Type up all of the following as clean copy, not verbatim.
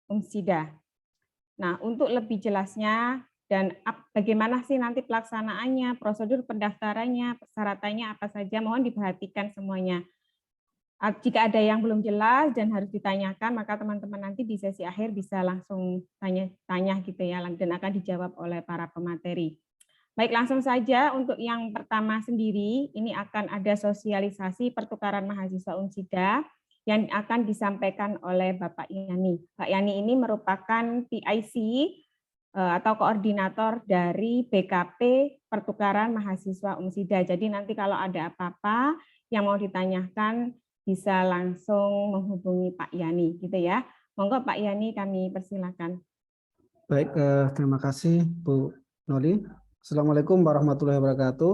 Umsida. Nah, untuk lebih jelasnya dan bagaimana sih nanti pelaksanaannya, prosedur pendaftarannya, persyaratannya apa saja, mohon diperhatikan semuanya. Jika ada yang belum jelas dan harus ditanyakan, maka teman-teman nanti di sesi akhir bisa langsung tanya-tanya gitu ya, dan akan dijawab oleh para pemateri. Baik, langsung saja untuk yang pertama sendiri, ini akan ada sosialisasi pertukaran mahasiswa Unsida yang akan disampaikan oleh Bapak Yani. Pak Yani ini merupakan PIC atau koordinator dari BKP pertukaran mahasiswa Unsida. Jadi nanti kalau ada apa-apa yang mau ditanyakan bisa langsung menghubungi Pak Yani gitu ya. Monggo Pak Yani kami persilakan. Baik, terima kasih Bu Noli. Assalamualaikum warahmatullahi wabarakatuh.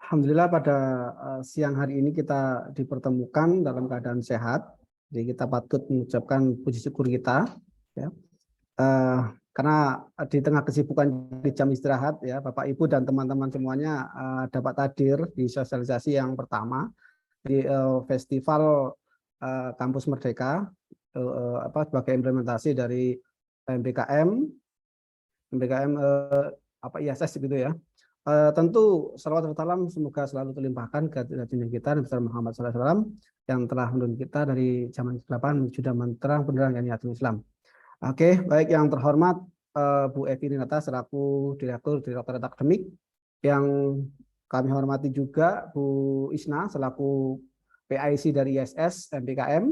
Alhamdulillah pada siang hari ini kita dipertemukan dalam keadaan sehat. Jadi kita patut mengucapkan puji syukur kita, ya. Karena di tengah kesibukan di jam istirahat, ya Bapak Ibu dan teman-teman semuanya dapat hadir di sosialisasi yang pertama di festival Kampus Merdeka, sebagai implementasi dari MBKM ISS gitu ya. Tentu salawat salam semoga selalu terlimpahkan ke junjungan kita Nabi Muhammad SAW yang telah menuntun kita dari zaman ke-8 menuju zaman terang benderang yakni Islam. Oke, baik yang terhormat Bu Evi Ninata selaku Direktur Akademik, yang kami hormati juga Bu Isna selaku PIC dari ISS MBKM,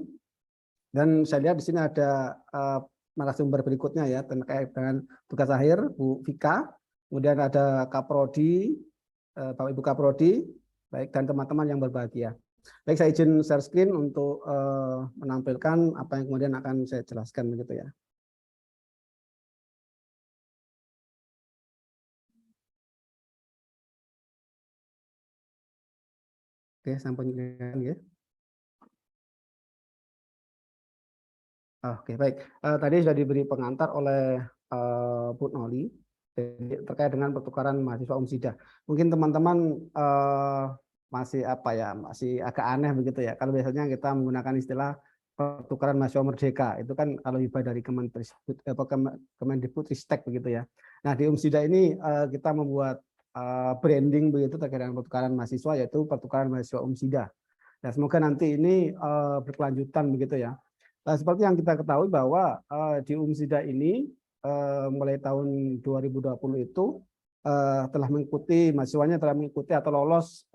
dan saya lihat di sini ada narasumber berikutnya ya terkait dengan tugas akhir Bu Vika. Kemudian ada Kaprodi, Bapak Ibu Kaprodi, baik, dan teman-teman yang berbahagia. Baik, saya izin share screen untuk menampilkan apa yang kemudian akan saya jelaskan begitu ya. Oke, sampai ya. Oke, baik. Tadi sudah diberi pengantar oleh Bu Noli terkait dengan pertukaran mahasiswa Unsida. Mungkin teman-teman masih masih agak aneh begitu ya. Kalau biasanya kita menggunakan istilah pertukaran mahasiswa merdeka, itu kan kalau hibah dari Kemendikbudristek begitu ya. Nah, di Unsida ini kita membuat branding begitu terkait dengan pertukaran mahasiswa, yaitu pertukaran mahasiswa Unsida. Nah, semoga nanti ini berkelanjutan begitu ya. Nah, seperti yang kita ketahui bahwa di Unsida ini mulai tahun 2020 itu telah mengikuti, mahasiswanya telah mengikuti atau lolos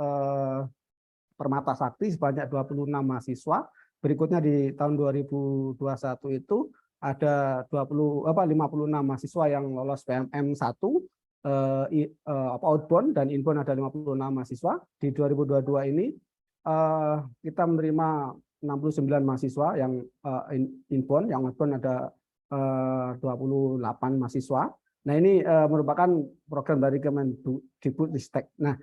Permata Sakti sebanyak 26 mahasiswa. Berikutnya di tahun 2021 itu ada 56 mahasiswa yang lolos PMM 1 outbound, dan inbound ada 56 mahasiswa. Di 2022 ini kita menerima 69 mahasiswa yang inbound, yang outbound ada 28 mahasiswa. Nah, ini merupakan program dari Kemendikbudristek. Nah,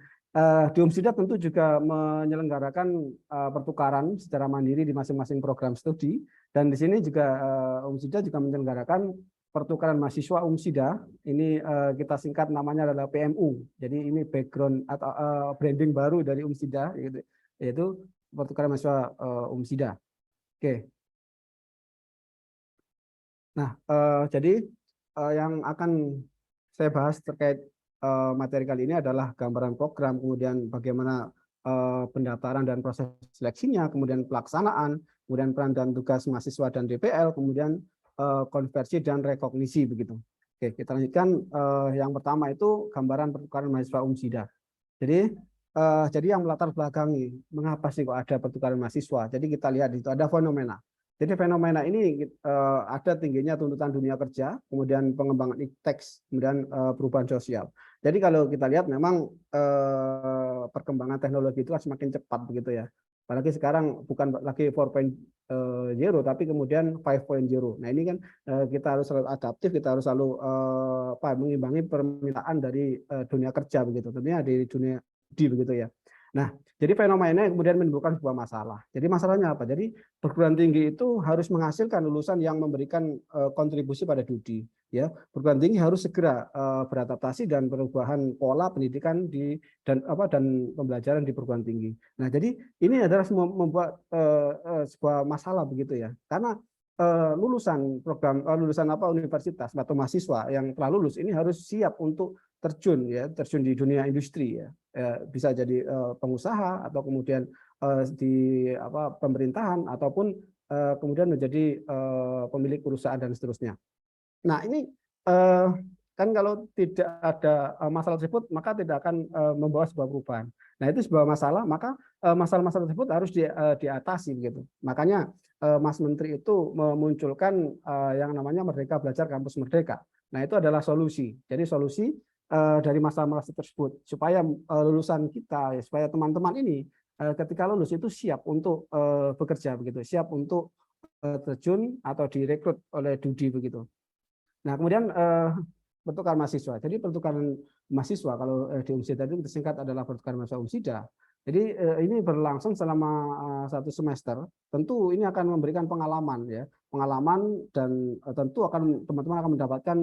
di Unsida tentu juga menyelenggarakan pertukaran secara mandiri di masing-masing program studi, dan di sini juga Unsida juga menyelenggarakan pertukaran mahasiswa Unsida. Ini kita singkat namanya adalah PMU. Jadi ini background atau branding baru dari Unsida, yaitu pertukaran mahasiswa Unsida. Oke. Nah, jadi yang akan saya bahas terkait materi kali ini adalah gambaran program, kemudian bagaimana pendaftaran dan proses seleksinya, kemudian pelaksanaan, kemudian peran dan tugas mahasiswa dan DPL, kemudian konversi dan rekognisi begitu. Oke, kita lanjutkan. Yang pertama itu gambaran pertukaran mahasiswa Unsida. Jadi yang melatar belakangi mengapa sih kok ada pertukaran mahasiswa. Jadi kita lihat itu ada fenomena. Jadi fenomena ini ada tingginya tuntutan dunia kerja, kemudian pengembangan e-teks, kemudian perubahan sosial. Jadi kalau kita lihat memang perkembangan teknologi itu semakin cepat begitu ya. Apalagi sekarang bukan lagi 4.0 tapi kemudian 5.0. Nah, ini kan kita harus selalu adaptif, kita harus selalu mengimbangi permintaan dari dunia kerja begitu. Tentunya di dunia begitu ya. Nah, jadi fenomena kemudian menimbulkan sebuah masalah. Jadi masalahnya apa? Jadi perguruan tinggi itu harus menghasilkan lulusan yang memberikan kontribusi pada studi. Ya, perguruan tinggi harus segera beradaptasi dan perubahan pola pendidikan dan pembelajaran di perguruan tinggi. Nah, jadi ini adalah membuat sebuah masalah begitu ya. Karena lulusan program lulusan universitas atau mahasiswa yang telah lulus ini harus siap untuk terjun di dunia industri ya. Bisa jadi pengusaha atau kemudian di pemerintahan ataupun kemudian menjadi pemilik perusahaan dan seterusnya. Nah, ini kan kalau tidak ada masalah tersebut maka tidak akan membawa sebuah perubahan. Nah, itu sebuah masalah, maka masalah-masalah tersebut harus diatasi begitu. Makanya Mas Menteri itu memunculkan yang namanya Merdeka Belajar Kampus Merdeka. Nah, itu adalah solusi. Jadi solusi dari masalah-masalah tersebut supaya lulusan kita, supaya teman-teman ini ketika lulus itu siap untuk bekerja begitu, siap untuk terjun atau direkrut oleh Dudi begitu. Nah, kemudian pertukaran mahasiswa. Jadi pertukaran mahasiswa kalau di UMSIDA itu kita singkat adalah pertukaran mahasiswa UMSIDA. Jadi ini berlangsung selama 1 semester. Tentu ini akan memberikan pengalaman ya, pengalaman dan tentu akan teman-teman akan mendapatkan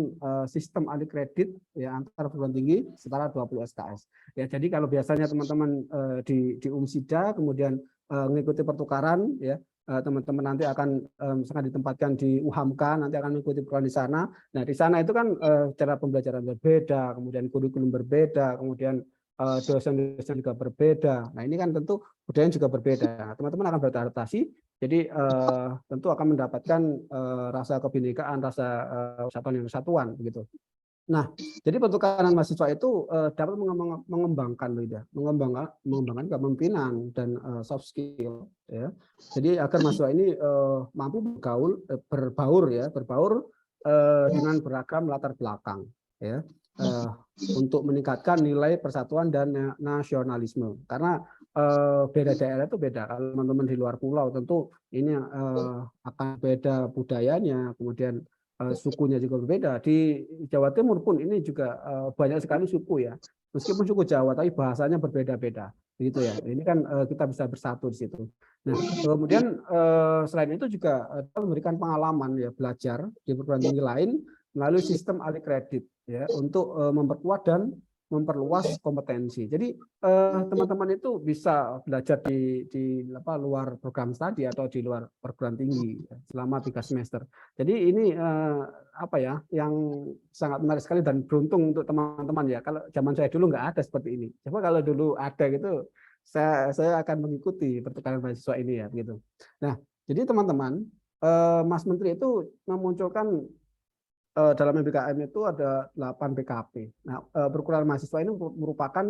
sistem alih kredit ya antara perguruan tinggi setara 20 SKS. Ya, jadi kalau biasanya teman-teman di UMSIDA kemudian mengikuti pertukaran ya, teman-teman nanti akan misalkan ditempatkan di UHAMKA, nanti akan mengikuti program di sana. Nah, di sana itu kan cara pembelajaran berbeda, kemudian kurikulum berbeda, kemudian dosen-dosen juga berbeda. Nah, ini kan tentu budayanya juga berbeda. Teman-teman akan beradaptasi, jadi tentu akan mendapatkan rasa kebinekaan, rasa kesatuan begitu. Nah, jadi pertukaran mahasiswa itu dapat mengembangkan mengembangkan kepemimpinan dan soft skill ya. Jadi agar mahasiswa ini mampu berbaur dengan beragam latar belakang ya. Untuk meningkatkan nilai persatuan dan nasionalisme. Karena beda daerah itu beda. Kalau teman-teman di luar pulau tentu ini akan beda budayanya, kemudian sukunya juga berbeda. Di Jawa Timur pun ini juga banyak sekali suku ya. Meskipun suku Jawa, tapi bahasanya berbeda-beda, begitu ya. Ini kan kita bisa bersatu di situ. Nah, kemudian selain itu juga memberikan pengalaman ya belajar di perguruan tinggi lain melalui sistem alih kredit ya untuk memperkuat dan memperluas kompetensi. Jadi teman-teman itu bisa belajar di luar program studi atau di luar perguruan tinggi ya, selama 3 semester. Jadi ini yang sangat menarik sekali dan beruntung untuk teman-teman ya. Kalau zaman saya dulu nggak ada seperti ini. Coba kalau dulu ada gitu, saya akan mengikuti pertukaran mahasiswa ini ya gitu. Nah, jadi teman-teman, Mas Menteri itu memunculkan dalam MBKM itu ada 8 BKP. Nah, pertukaran mahasiswa ini merupakan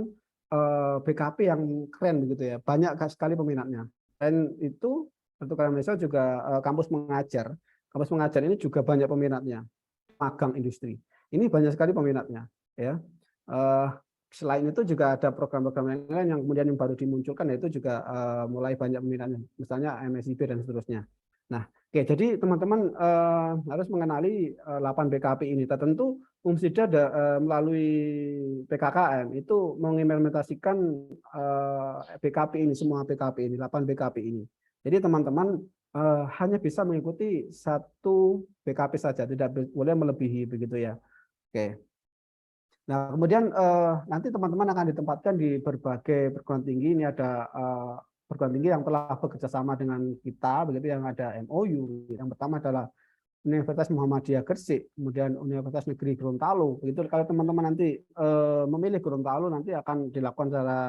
BKP yang keren begitu ya. Banyak sekali peminatnya. Dan itu pertukaran mahasiswa juga kampus mengajar. Kampus mengajar ini juga banyak peminatnya. Magang industri. Ini banyak sekali peminatnya ya. Selain itu juga ada program-program yang lain yang kemudian yang baru dimunculkan yaitu juga mulai banyak peminatnya. Misalnya MSIB dan seterusnya. Nah, oke, jadi teman-teman harus mengenali 8 BKP ini. Tentu UMSIDA melalui PKKM itu mengimplementasikan BKP ini, semua BKP ini, 8 BKP ini. Jadi teman-teman hanya bisa mengikuti 1 BKP saja, tidak boleh melebihi begitu ya. Oke. Nah, kemudian nanti teman-teman akan ditempatkan di berbagai perguruan tinggi. Ini ada perguruan tinggi yang telah bekerja sama dengan kita, begitu yang ada MOU. Yang pertama adalah Universitas Muhammadiyah Gresik, kemudian Universitas Negeri Gorontalo. Begitu kalau teman-teman nanti memilih Gorontalo nanti akan dilakukan secara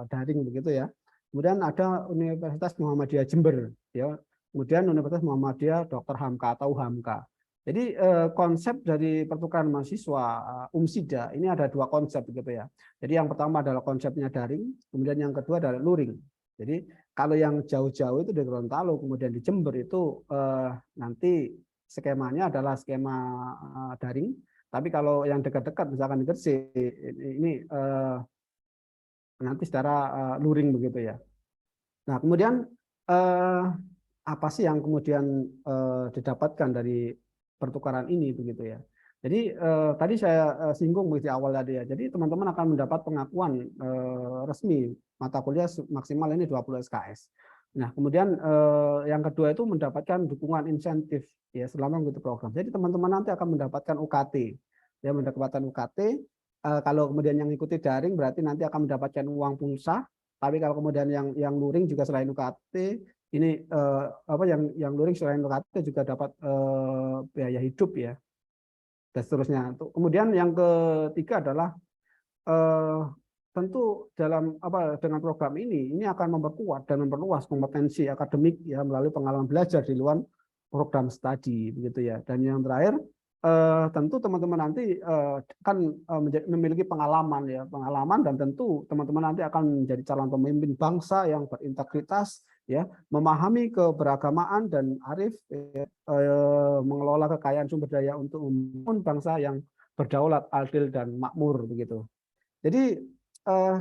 daring begitu ya. Kemudian ada Universitas Muhammadiyah Jember, ya. Kemudian Universitas Muhammadiyah Dr. Hamka atau Hamka. Jadi konsep dari pertukaran mahasiswa UMSIDA ini ada 2 konsep begitu ya. Jadi yang pertama adalah konsepnya daring, kemudian yang kedua adalah luring. Jadi kalau yang jauh-jauh itu di Gorontalo, kemudian di Jember itu nanti skemanya adalah skema daring. Tapi kalau yang dekat-dekat misalkan di Gresik ini nanti secara luring begitu ya. Nah, kemudian apa sih yang kemudian didapatkan dari pertukaran ini begitu ya. Jadi tadi saya singgung di awal tadi ya. Jadi teman-teman akan mendapat pengakuan resmi mata kuliah maksimal ini 20 SKS. Nah, kemudian yang kedua itu mendapatkan dukungan insentif ya selama mengikuti program. Jadi teman-teman nanti akan mendapatkan UKT. Ya, mendapatkan UKT. Kalau kemudian yang ikuti daring berarti nanti akan mendapatkan uang pulsa. Tapi kalau kemudian yang luring juga selain UKT ini apa yang luring selain UKT juga dapat biaya hidup ya dan seterusnya. Kemudian yang ketiga adalah tentu dalam apa dengan program ini akan memperkuat dan memperluas kompetensi akademik ya melalui pengalaman belajar di luar program studi begitu ya. Dan yang terakhir tentu teman-teman nanti akan memiliki pengalaman ya, pengalaman dan tentu teman-teman nanti akan menjadi calon pemimpin bangsa yang berintegritas ya, memahami keberagamaan dan arif ya, mengelola kekayaan sumber daya untuk membangun bangsa yang berdaulat, adil dan makmur begitu. Jadi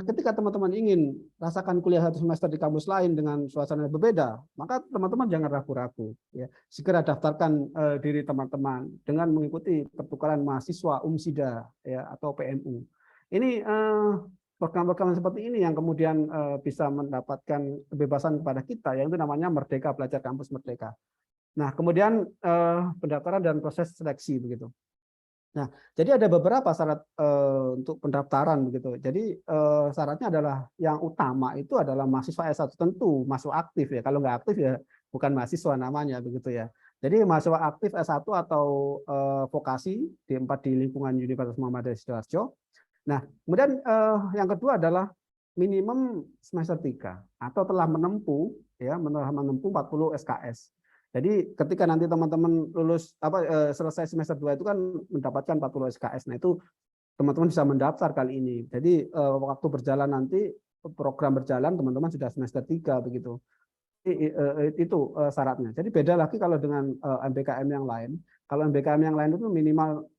ketika teman-teman ingin rasakan kuliah 1 semester di kampus lain dengan suasana yang berbeda, maka teman-teman jangan ragu-ragu. Ya. Segera daftarkan diri teman-teman dengan mengikuti pertukaran mahasiswa UMSIDA ya, atau PMU. Ini program-program seperti ini yang kemudian bisa mendapatkan kebebasan kepada kita, yang itu namanya Merdeka Belajar Kampus Merdeka. Nah, kemudian pendaftaran dan proses seleksi begitu. Nah, jadi ada beberapa syarat untuk pendaftaran begitu. Jadi syaratnya adalah yang utama itu adalah mahasiswa S1 tentu masuk aktif ya. Kalau nggak aktif ya bukan mahasiswa namanya begitu ya. Jadi mahasiswa aktif S1 atau vokasi di lingkungan Universitas Muhammadiyah Sidoarjo. Nah, kemudian yang kedua adalah minimum semester 3 atau telah menempuh 40 SKS. Jadi ketika nanti teman-teman lulus selesai semester 2 itu kan mendapatkan 40 SKS. Nah, itu teman-teman bisa mendaftar kali ini. Jadi waktu berjalan nanti program berjalan teman-teman sudah semester 3 begitu. Itu syaratnya. Jadi beda lagi kalau dengan MBKM yang lain. Kalau MBKM yang lain itu minimal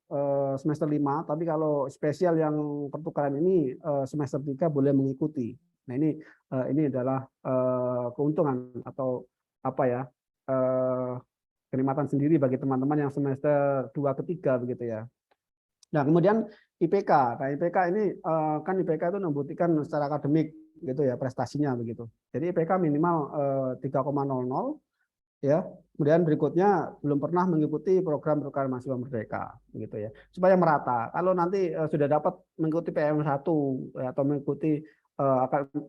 semester 5, tapi kalau spesial yang pertukaran ini semester 3 boleh mengikuti. Nah, ini adalah keuntungan atau apa ya? Kenikmatan sendiri bagi teman-teman yang semester 2 ketiga begitu ya. Nah, kemudian IPK. Nah, IPK ini kan IPK itu membuktikan secara akademik gitu ya prestasinya begitu. Jadi IPK minimal 3,00 ya. Kemudian berikutnya belum pernah mengikuti program mahasiswa merdeka begitu ya. Supaya merata. Kalau nanti sudah dapat mengikuti PM1 atau mengikuti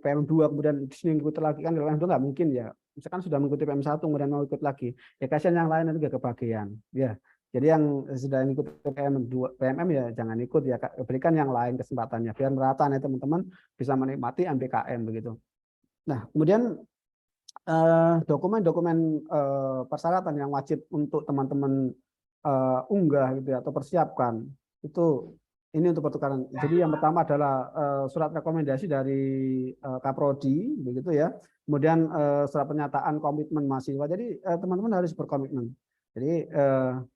PM2 kemudian di sini mengikuti lagi kan yang lain itu nggak mungkin ya. Misalkan sudah mengikuti PM1 kemudian mau ikut lagi. Ya kasihan yang lain itu juga kebagian. Ya. Jadi yang sudah ikut PMM ya jangan ikut ya, berikan yang lain kesempatannya biar merata nih teman-teman bisa menikmati MBKM begitu. Nah, kemudian dokumen-dokumen persyaratan yang wajib untuk teman-teman unggah gitu ya, atau persiapkan itu ini untuk pertukaran. Jadi yang pertama adalah surat rekomendasi dari Kaprodi begitu ya. Kemudian surat pernyataan komitmen mahasiswa. Jadi teman-teman harus berkomitmen. Jadi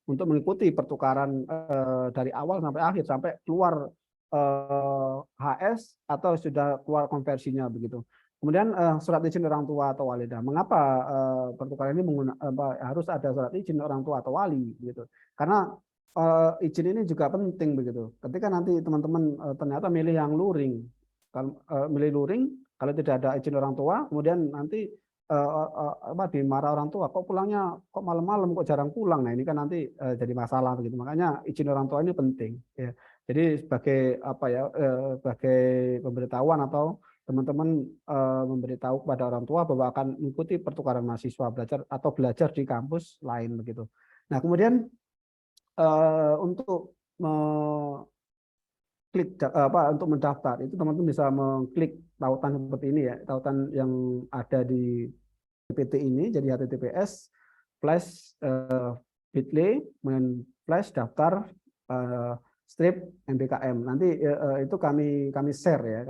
untuk mengikuti pertukaran dari awal sampai akhir sampai keluar HS atau sudah keluar konversinya begitu. Kemudian surat izin orang tua atau walidah. Mengapa pertukaran ini harus ada surat izin orang tua atau wali gitu? Karena izin ini juga penting begitu. Ketika nanti teman-teman ternyata milih yang luring, kalau milih luring, kalau tidak ada izin orang tua, kemudian nanti dimarah orang tua, kok pulangnya kok malam-malam, kok jarang pulang. Nah, ini kan nanti jadi masalah begitu. Makanya izin orang tua ini penting. Ya. Jadi sebagai sebagai pemberitahuan atau teman-teman memberitahu kepada orang tua bahwa akan mengikuti pertukaran mahasiswa belajar di kampus lain begitu. Nah, kemudian untuk untuk mendaftar itu teman-teman bisa mengklik tautan seperti ini ya, tautan yang ada di PPT ini, jadi https://bit.ly daftar strip MBKM. Nanti itu kami share ya,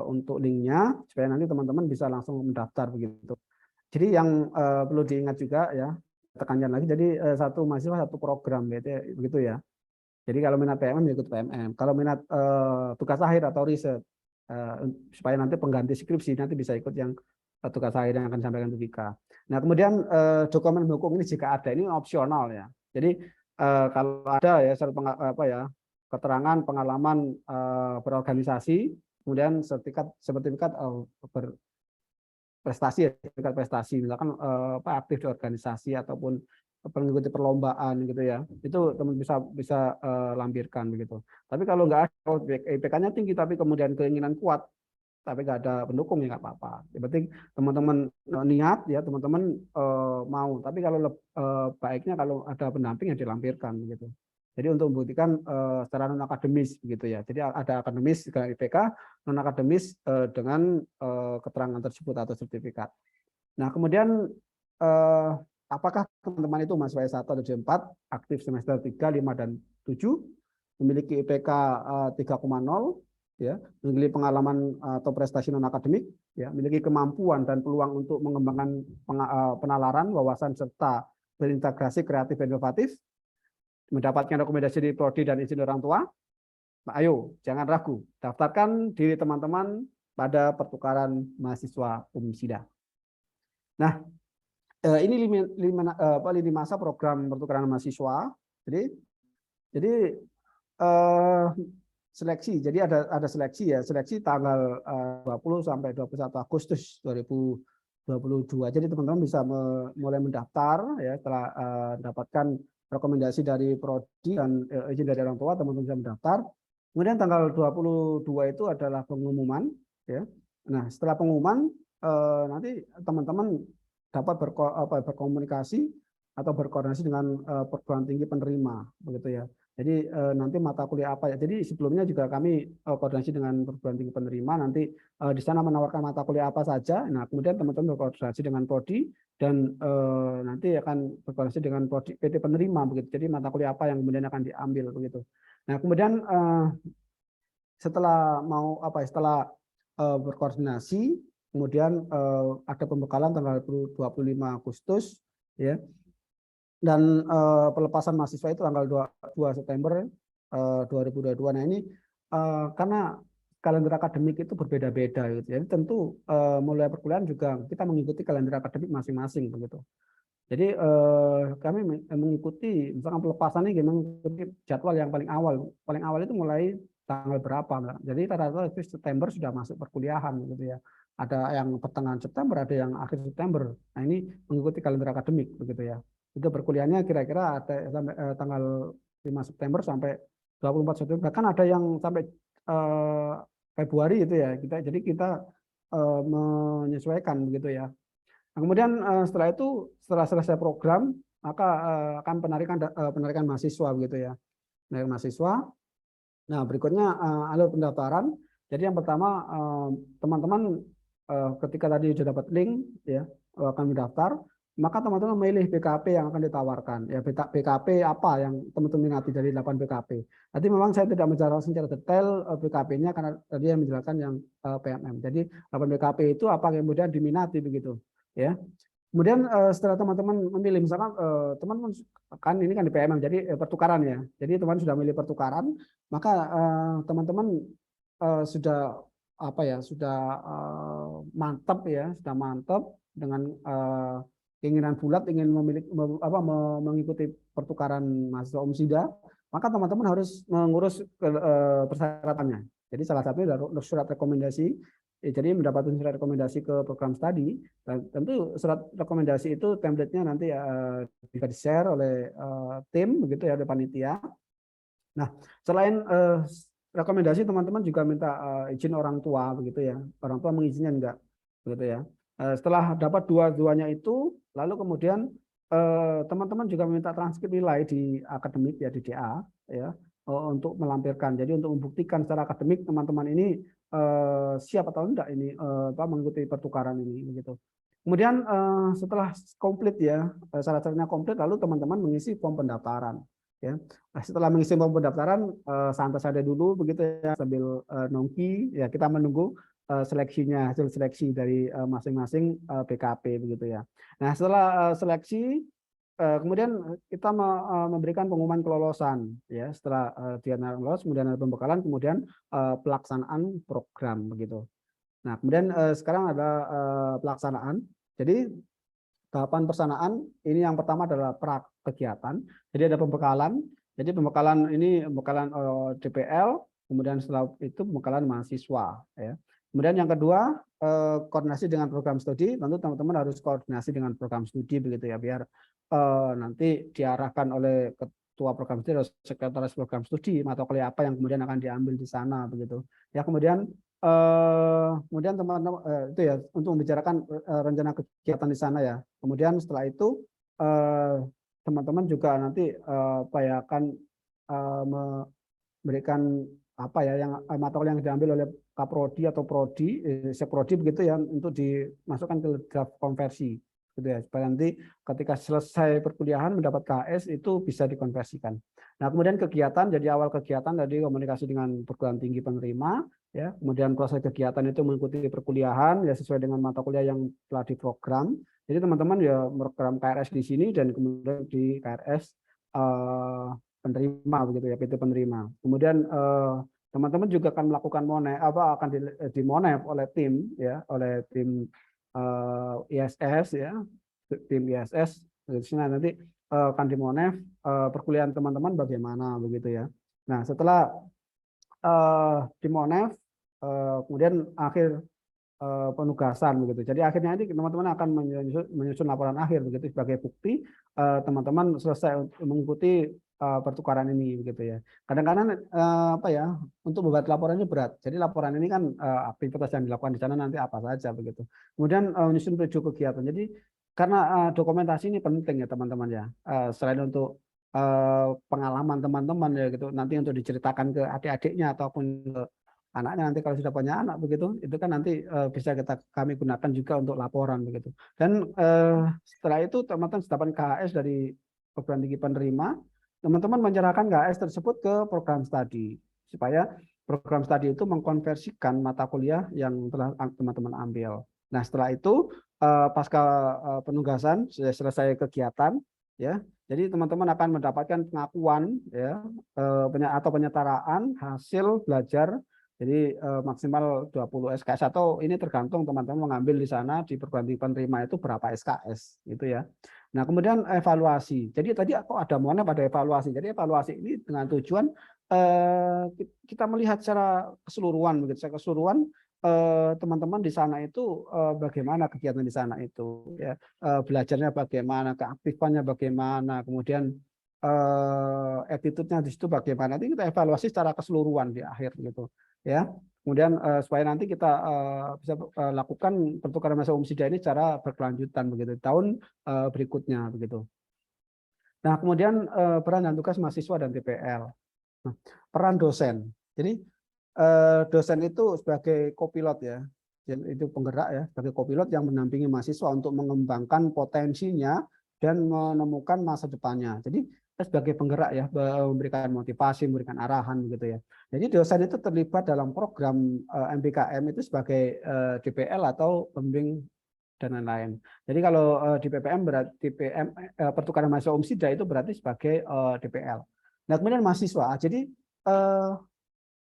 untuk linknya supaya nanti teman-teman bisa langsung mendaftar begitu. Jadi yang perlu diingat juga ya, tekankan lagi, jadi satu mahasiswa satu program begitu ya. Jadi kalau minat PMM ikut PMM, kalau minat tugas akhir atau riset supaya nanti pengganti skripsi nanti bisa ikut yang tugas akhir yang akan disampaikan Bu Vika. Nah, kemudian dokumen hukum ini jika ada, ini opsional ya. Jadi kalau ada ya keterangan pengalaman berorganisasi, kemudian sertifikat berprestasi, sertifikat prestasi, misalkan aktif di organisasi ataupun mengikuti perlombaan gitu ya, itu teman bisa lampirkan begitu. Tapi kalau nggak ada, IPK-nya tinggi tapi kemudian keinginan kuat tapi nggak ada pendukung ya nggak apa-apa. Yang penting teman-teman niat ya, teman-teman mau. Tapi kalau baiknya kalau ada pendamping yang dilampirkan gitu. Jadi untuk membuktikan secara non akademis begitu ya. Jadi ada akademis dengan IPK, non akademis dengan keterangan tersebut atau sertifikat. Nah kemudian apakah teman-teman itu mahasiswa S1 atau D4 aktif semester 3, 5, dan 7 memiliki IPK 3,0 ya, memiliki pengalaman atau prestasi non akademik ya, memiliki kemampuan dan peluang untuk mengembangkan penalaran, wawasan serta berintegrasi kreatif dan inovatif, mendapatkan rekomendasi dari prodi dan izin orang tua. Nah, ayo jangan ragu, daftarkan diri teman-teman pada pertukaran mahasiswa UMSIDA. Nah, ini lini masa program pertukaran mahasiswa. Jadi seleksi. Jadi ada seleksi ya. Seleksi tanggal 20 sampai 21 Agustus 2022. Jadi teman-teman bisa mulai mendaftar ya setelah mendapatkan rekomendasi dari prodi dan izin dari orang tua, teman-teman bisa mendaftar. Kemudian tanggal 22 itu adalah pengumuman ya. Nah, setelah pengumuman nanti teman-teman dapat berkomunikasi atau berkoordinasi dengan perguruan tinggi penerima begitu ya. Jadi nanti mata kuliah apa ya. Jadi sebelumnya juga kami koordinasi dengan perguruan tinggi penerima, nanti di sana menawarkan mata kuliah apa saja. Nah, kemudian teman-teman berkoordinasi dengan prodi dan nanti akan berkoordinasi dengan prodi PT penerima begitu. Jadi mata kuliah apa yang kemudian akan diambil begitu. Nah, kemudian setelah berkoordinasi, kemudian ada pembekalan tanggal 25 Agustus ya. Dan pelepasan mahasiswa itu tanggal 2 September 2022. Nah ini karena kalender akademik itu berbeda-beda gitu. Jadi tentu mulai perkuliahan juga kita mengikuti kalender akademik masing-masing begitu. Jadi kami mengikuti misalkan pelepasannya mengikuti jadwal yang paling awal. Paling awal itu mulai tanggal berapa. Jadi rata-rata itu September sudah masuk perkuliahan gitu ya. Ada yang pertengahan September, ada yang akhir September. Nah ini mengikuti kalender akademik begitu ya. Itu perkuliahannya kira-kira ada sampai tanggal 5 September sampai 24 September. Bahkan ada yang sampai Februari itu ya. Jadi kita menyesuaikan begitu ya. Nah, kemudian setelah itu, setelah selesai program, maka akan penarikan mahasiswa begitu ya. Penarikan mahasiswa. Nah, berikutnya alur pendaftaran. Jadi yang pertama teman-teman ketika tadi sudah dapat link ya akan mendaftar, maka teman-teman memilih BKP yang akan ditawarkan. Ya BKP apa yang teman-teman minati dari 8 BKP. Nanti memang saya tidak menjelaskan secara detail BKP-nya karena tadi yang menjelaskan yang PMM. Jadi 8 BKP itu apa yang kemudian diminati begitu ya. Kemudian setelah teman-teman memilih, misalkan teman-teman kan ini kan di PMM, jadi pertukaran ya. Jadi teman sudah memilih pertukaran, maka teman-teman sudah mantap ya, sudah mantap dengan keinginan bulat ingin mengikuti pertukaran mahasiswa UMSIDA, maka teman-teman harus mengurus persyaratannya. Jadi salah satunya adalah surat rekomendasi. Jadi mendapatkan surat rekomendasi ke program studi, dan tentu surat rekomendasi itu template-nya nanti bisa di-share oleh tim begitu ya, oleh panitia. Nah, selain rekomendasi, teman-teman juga minta izin orang tua begitu ya. Orang tua mengizinkan enggak begitu ya. Setelah dapat dua-duanya itu, lalu kemudian teman-teman juga meminta transkrip nilai di akademik ya, di DA ya, untuk melampirkan. Jadi untuk membuktikan secara akademik teman-teman ini siap atau enggak ini mengikuti pertukaran ini begitu. Kemudian setelah komplit ya, syarat-syaratnya komplit, lalu teman-teman mengisi form pendaftaran ya. Setelah mengisi form pendaftaran, santai saja dulu begitu ya, sambil nongki ya, kita menunggu seleksinya, hasil seleksi dari masing-masing BKP begitu ya. Nah, setelah seleksi kemudian kita memberikan pengumuman kelolosan ya. Setelah dinyatakan lolos, kemudian ada pembekalan, kemudian pelaksanaan program begitu. Nah, kemudian sekarang ada pelaksanaan. Jadi tahapan pelaksanaan ini yang pertama adalah pra kegiatan. Jadi ada pembekalan. Jadi pembekalan ini pembekalan DPL, kemudian setelah itu pembekalan mahasiswa ya. Kemudian yang kedua, koordinasi dengan program studi. Tentu teman-teman harus koordinasi dengan program studi begitu ya, biar nanti diarahkan oleh ketua program studi atau sekretaris program studi mata kuliah apa yang kemudian akan diambil di sana begitu. Ya, kemudian kemudian teman-teman itu ya untuk membicarakan rencana kegiatan di sana ya. Kemudian setelah itu teman-teman juga nanti apa ya akan memberikan apa ya yang mata kuliah yang diambil oleh Kaprodi atau Prodi, Seprodi begitu ya untuk dimasukkan ke draft konversi gitu ya supaya nanti ketika selesai perkuliahan mendapat KS itu bisa dikonversikan. Nah, kemudian kegiatan, jadi awal kegiatan tadi komunikasi dengan perguruan tinggi penerima ya, kemudian proses kegiatan itu mengikuti perkuliahan ya sesuai dengan mata kuliah yang telah diprogram. Jadi teman-teman ya program KRS di sini dan kemudian di KRS penerima begitu ya, PT penerima. Kemudian teman-teman juga akan melakukan akan dimonef oleh tim ya, oleh tim ISS ya, tim ISS. Nanti akan dimonef perkuliahan teman-teman bagaimana begitu ya. Nah, setelah dimonef kemudian akhir penugasan begitu. Jadi akhirnya nanti teman-teman akan menyusun laporan akhir begitu sebagai bukti teman-teman selesai mengikuti pertukaran ini begitu ya. Kadang-kadang apa ya untuk membuat laporannya berat. Jadi laporan ini kan aktivitas yang dilakukan di sana nanti apa saja begitu. Kemudian menyusun tujuh kegiatan. Jadi karena dokumentasi ini penting ya teman-teman ya. Selain untuk pengalaman teman-teman ya gitu nanti untuk diceritakan ke adik-adiknya ataupun ke anaknya nanti kalau sudah punya anak begitu itu kan nanti bisa kami gunakan juga untuk laporan begitu. Dan setelah itu teman-teman dapat KHS dari perguruan tinggi penerima, teman-teman menyerahkan KHS tersebut ke program studi supaya program studi itu mengkonversikan mata kuliah yang telah teman-teman ambil. Nah, setelah itu pasca penugasan selesai kegiatan ya. Jadi teman-teman akan mendapatkan pengakuan ya atau penyetaraan hasil belajar. Jadi maksimal 20 SKS atau ini tergantung teman-teman mengambil di sana di perguruan tinggi penerima itu berapa SKS gitu ya. Nah, kemudian evaluasi. Jadi tadi kok ada monef pada evaluasi. Jadi evaluasi ini dengan tujuan kita melihat secara keseluruhan begitu. Secara keseluruhan teman-teman di sana itu bagaimana kegiatan di sana itu ya. Belajarnya bagaimana, keaktifannya bagaimana, kemudian attitude-nya di situ bagaimana. Nanti kita evaluasi secara keseluruhan di akhir gitu ya. Kemudian supaya nanti kita bisa lakukan pertukaran mahasiswa umsida ini secara berkelanjutan begitu tahun berikutnya begitu. Nah, kemudian peran dan tugas mahasiswa dan TPL. Nah, peran dosen. Jadi dosen itu sebagai kopilot ya. Itu penggerak ya, sebagai kopilot yang mendampingi mahasiswa untuk mengembangkan potensinya dan menemukan masa depannya. Jadi sebagai penggerak ya, memberikan motivasi, memberikan arahan begitu ya. Jadi dosen itu terlibat dalam program MBKM itu sebagai DPL atau pembimbing dan lain-lain. Jadi kalau di PPM berarti DPM pertukaran mahasiswa umsida itu berarti sebagai DPL. Nah, kemudian mahasiswa. Jadi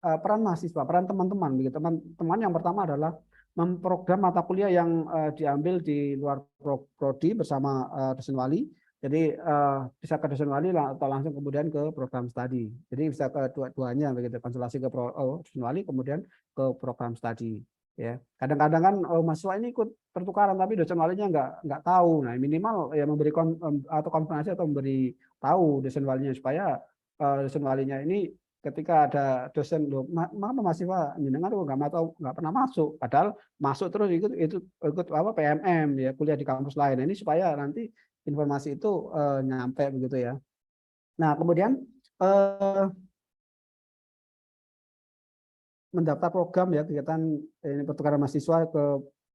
peran mahasiswa, peran teman-teman begitu. Teman-teman yang pertama adalah memprogram mata kuliah yang diambil di luar prodi bersama dosen wali. Jadi bisa ke dosen wali atau langsung kemudian ke program studi. Jadi bisa ke dua-duanya begitu, konsultasi ke dosen wali kemudian ke program studi. Ya, kadang-kadang kan mahasiswa ini ikut pertukaran tapi dosen walinya nggak tahu. Nah, minimal ya memberi atau konfirmasi atau memberi tahu dosen walinya supaya dosen walinya ini ketika ada dosen mama mahasiswa jenengan nggak pernah masuk, padahal masuk terus ikut apa PMM ya kuliah di kampus lain. Nah, ini supaya nanti informasi itu nyampe begitu ya. Nah, kemudian mendaftar program ya kegiatan ini pertukaran mahasiswa ke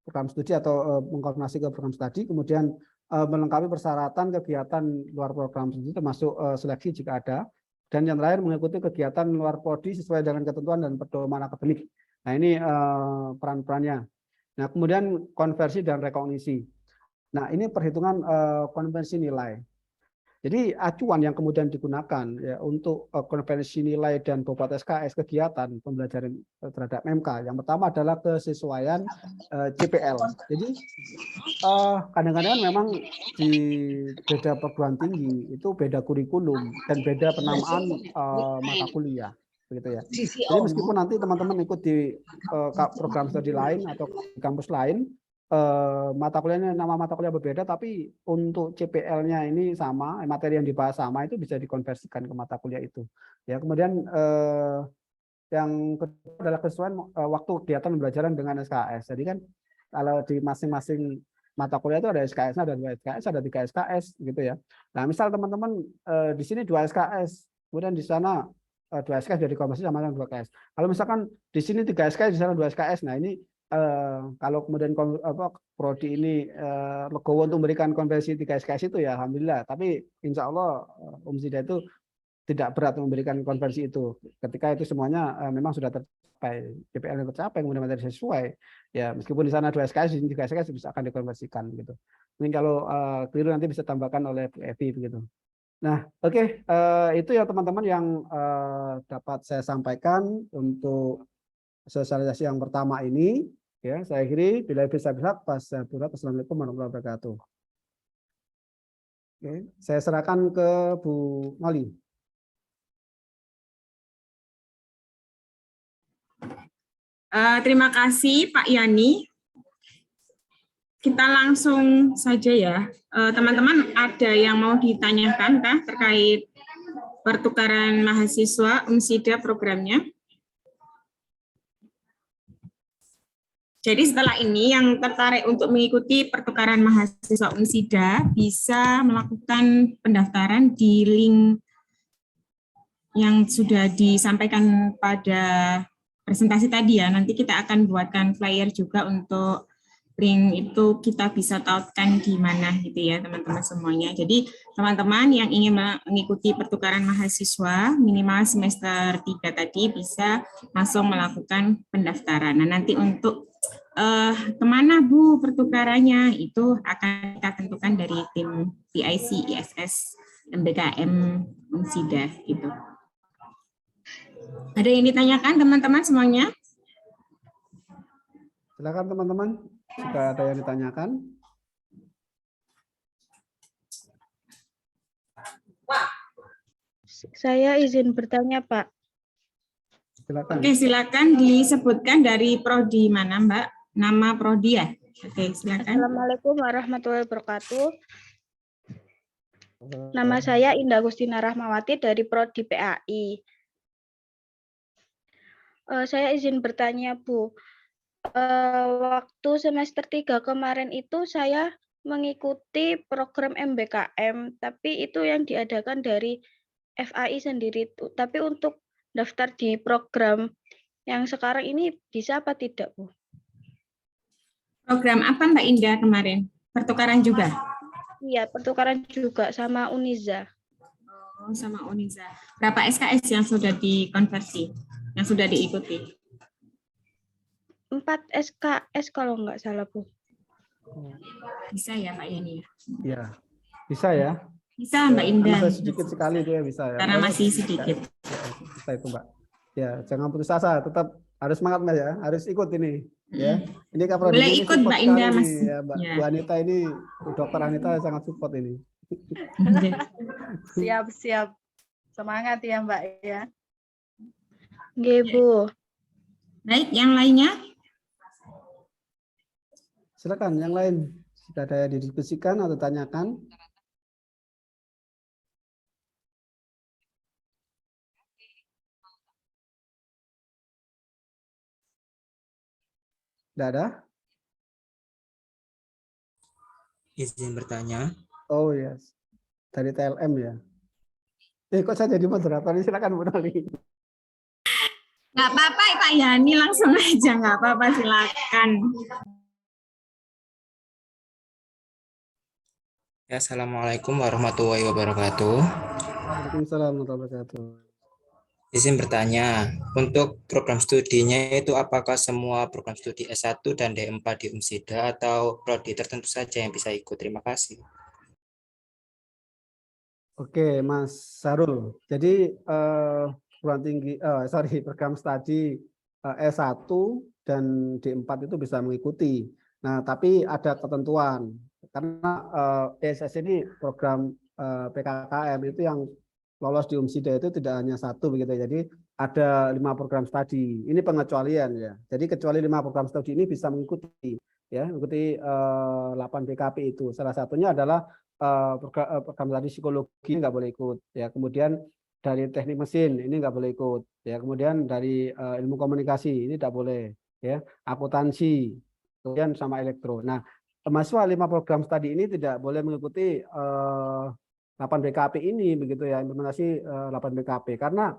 program studi atau mengkoordinasi ke program studi, kemudian melengkapi persyaratan kegiatan luar program studi termasuk seleksi jika ada. Dan yang terakhir mengikuti kegiatan luar prodi sesuai dengan ketentuan dan pedoman akademik. Nah, ini peran-perannya. Nah, kemudian konversi dan rekognisi. Nah, ini perhitungan konversi nilai. Jadi acuan yang kemudian digunakan ya untuk konversi nilai dan bobot SKS kegiatan pembelajaran terhadap MK. Yang pertama adalah kesesuaian CPL. Jadi kadang-kadang memang di beda perguruan tinggi itu beda kurikulum dan beda penamaan mata kuliah, begitu ya. Jadi meskipun nanti teman-teman ikut di program studi lain atau di kampus lain, mata kuliahnya nama mata kuliah berbeda, tapi untuk CPL-nya ini sama, materi yang dibahas sama itu bisa dikonversikan ke mata kuliah itu. Ya, kemudian yang kedua adalah kesesuaian waktu kegiatan pembelajaran dengan SKS. Jadi kan kalau di masing-masing mata kuliah itu ada SKS, ada 2 SKS, ada 3 SKS gitu ya. Nah, misal teman-teman di sini 2 SKS, kemudian di sana 2 SKS jadi konversi sama dengan 2 SKS. Kalau misalkan di sini 3 SKS, di sana 2 SKS, nah ini kalau kemudian prodi ini legowo untuk memberikan konversi 3 SKS itu ya alhamdulillah. Tapi insya Allah Umsida itu tidak berat memberikan konversi itu ketika itu semuanya memang sudah tercapai, PPL yang tercapai, kemudian materi sesuai ya, meskipun di sana 2 SKS, di sini 3 SKS bisa akan dikonversikan gitu. Mungkin kalau keliru nanti bisa tambahkan oleh Bu Evi begitu. Nah, oke, itu ya teman-teman yang dapat saya sampaikan untuk sosialisasi yang pertama ini ya. Saya akhiri, bila bisa Assalamualaikum warahmatullahi wabarakatuh. Oke, saya serahkan ke Bu Moli. Terima kasih Pak Yani. Kita langsung saja ya. Teman-teman ada yang mau ditanyakan kah terkait pertukaran mahasiswa Umsida programnya? Jadi setelah ini yang tertarik untuk mengikuti pertukaran mahasiswa Umsida bisa melakukan pendaftaran di link yang sudah disampaikan pada presentasi tadi ya. Nanti kita akan buatkan flyer juga untuk link itu, kita bisa tautkan di mana gitu ya teman-teman semuanya. Jadi teman-teman yang ingin mengikuti pertukaran mahasiswa minimal semester 3 tadi bisa langsung melakukan pendaftaran. Nah nanti untuk kemana Bu pertukarannya itu akan kita tentukan dari tim PIC, ISS, MBKM, Umsida gitu. Ada yang ditanyakan teman-teman semuanya? Silakan teman-teman, jika ada yang ditanyakan. Saya izin bertanya, Pak. Silakan. Oke, silakan disebutkan dari prodi mana, Mbak? Nama prodi ya? Oke, silakan. Assalamualaikum warahmatullahi wabarakatuh. Nama saya Indah Gustina Rahmawati dari prodi PAI. Saya izin bertanya, Bu. Waktu semester 3 kemarin itu saya mengikuti program MBKM, tapi itu yang diadakan dari FAI sendiri. Tapi untuk daftar di program yang sekarang ini bisa apa tidak, Bu? Program apa Mbak Indah kemarin? Pertukaran juga? Iya, pertukaran juga sama Uniza. Oh, sama Uniza. Berapa SKS yang sudah dikonversi? Yang sudah diikuti? 4 SKS kalau nggak salah, Bu. Bisa ya Pak Yani? Ya, bisa ya. Bisa Mbak Indah. Masih sedikit sekali dia bisa ya. Karena masih sedikit. Bisa itu Mbak. Ya, jangan putus asa, tetap harus semangat Mbak ya, harus ikut ini. Ya, ini Kak Prodi Boleh ini ikut Mbak Indah Mas. Ya, Mbak. Ya. Bu Anita ini, Dokter Anita sangat support ini. Siap-siap. Semangat ya Mbak ya. Nggih, Bu. Baik, yang lainnya? Silakan yang lain. Jika ada yang didiskusikan atau tanyakan. Tidak ada? Izin bertanya. Oh yes. Dari TLM ya. Kok saya jadi moderator? Silakan Bu Noli. Nggak apa-apa Pak Yani, langsung aja. Nggak apa-apa, silakan. Ya, Assalamualaikum warahmatullahi wabarakatuh. Waalaikumsalam warahmatullahi wabarakatuh. Izin bertanya, untuk program studinya itu apakah semua program studi S1 dan D4 di Umsida atau prodi tertentu saja yang bisa ikut? Terima kasih. Oke, Mas Sarul. Jadi program studi S1 dan D4 itu bisa mengikuti. Nah, tapi ada ketentuan karena ESS ini program PKKM itu yang lolos di Umsida itu tidak hanya satu begitu. Jadi ada 5 program studi. Ini pengecualian ya. Jadi kecuali 5 program studi ini bisa mengikuti ya, mengikuti 8 BKP itu. Salah satunya adalah program tadi psikologi nggak boleh ikut ya. Kemudian dari teknik mesin ini nggak boleh ikut ya. Kemudian dari ilmu komunikasi ini tidak boleh ya. Akuntansi, kemudian sama elektro. Nah, mahasiswa 5 program studi ini tidak boleh mengikuti 8 BKP ini begitu ya, implementasi 8 BKP karena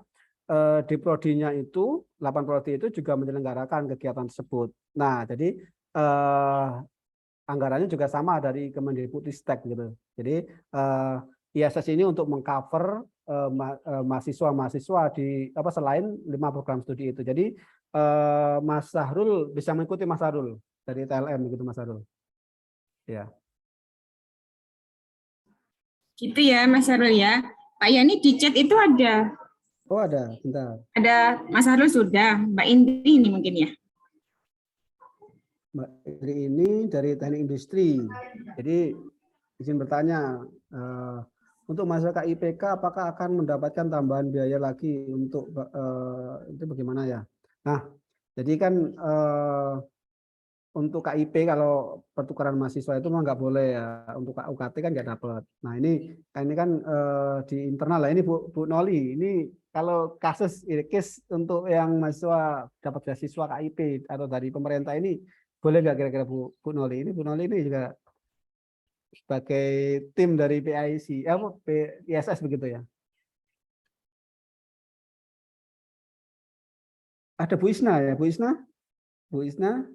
di prodinya itu 8 prodi itu juga menyelenggarakan kegiatan tersebut. Nah, jadi anggarannya juga sama dari Kemendikbudristek gitu. Jadi ISS ini untuk mengcover mahasiswa-mahasiswa di selain 5 program studi itu. Jadi Mas Sahrul bisa mengikuti Mas Sahrul dari TLM gitu Mas Sahrul. Ya. Gitu ya Mas Harul ya. Pak Yani di chat itu ada. Oh ada, bentar. Ada Mas Harul sudah, Mbak Indri ini mungkin ya. Mbak Indri ini dari teknik industri. Jadi izin bertanya, untuk mahasiswa KIPK apakah akan mendapatkan tambahan biaya lagi untuk itu bagaimana ya? Nah, jadi kan untuk KIP kalau pertukaran mahasiswa itu mah nggak boleh ya, untuk UKT kan nggak dapat. Nah ini kan di internal lah ini Bu Noli, ini kalau kasus case untuk yang mahasiswa dapat beasiswa KIP atau dari pemerintah ini boleh nggak kira-kira Bu Noli? Ini Bu Noli ini juga sebagai tim dari PIC, PISS begitu ya. Ada Bu Isna ya, Bu Isna? Bu Isna?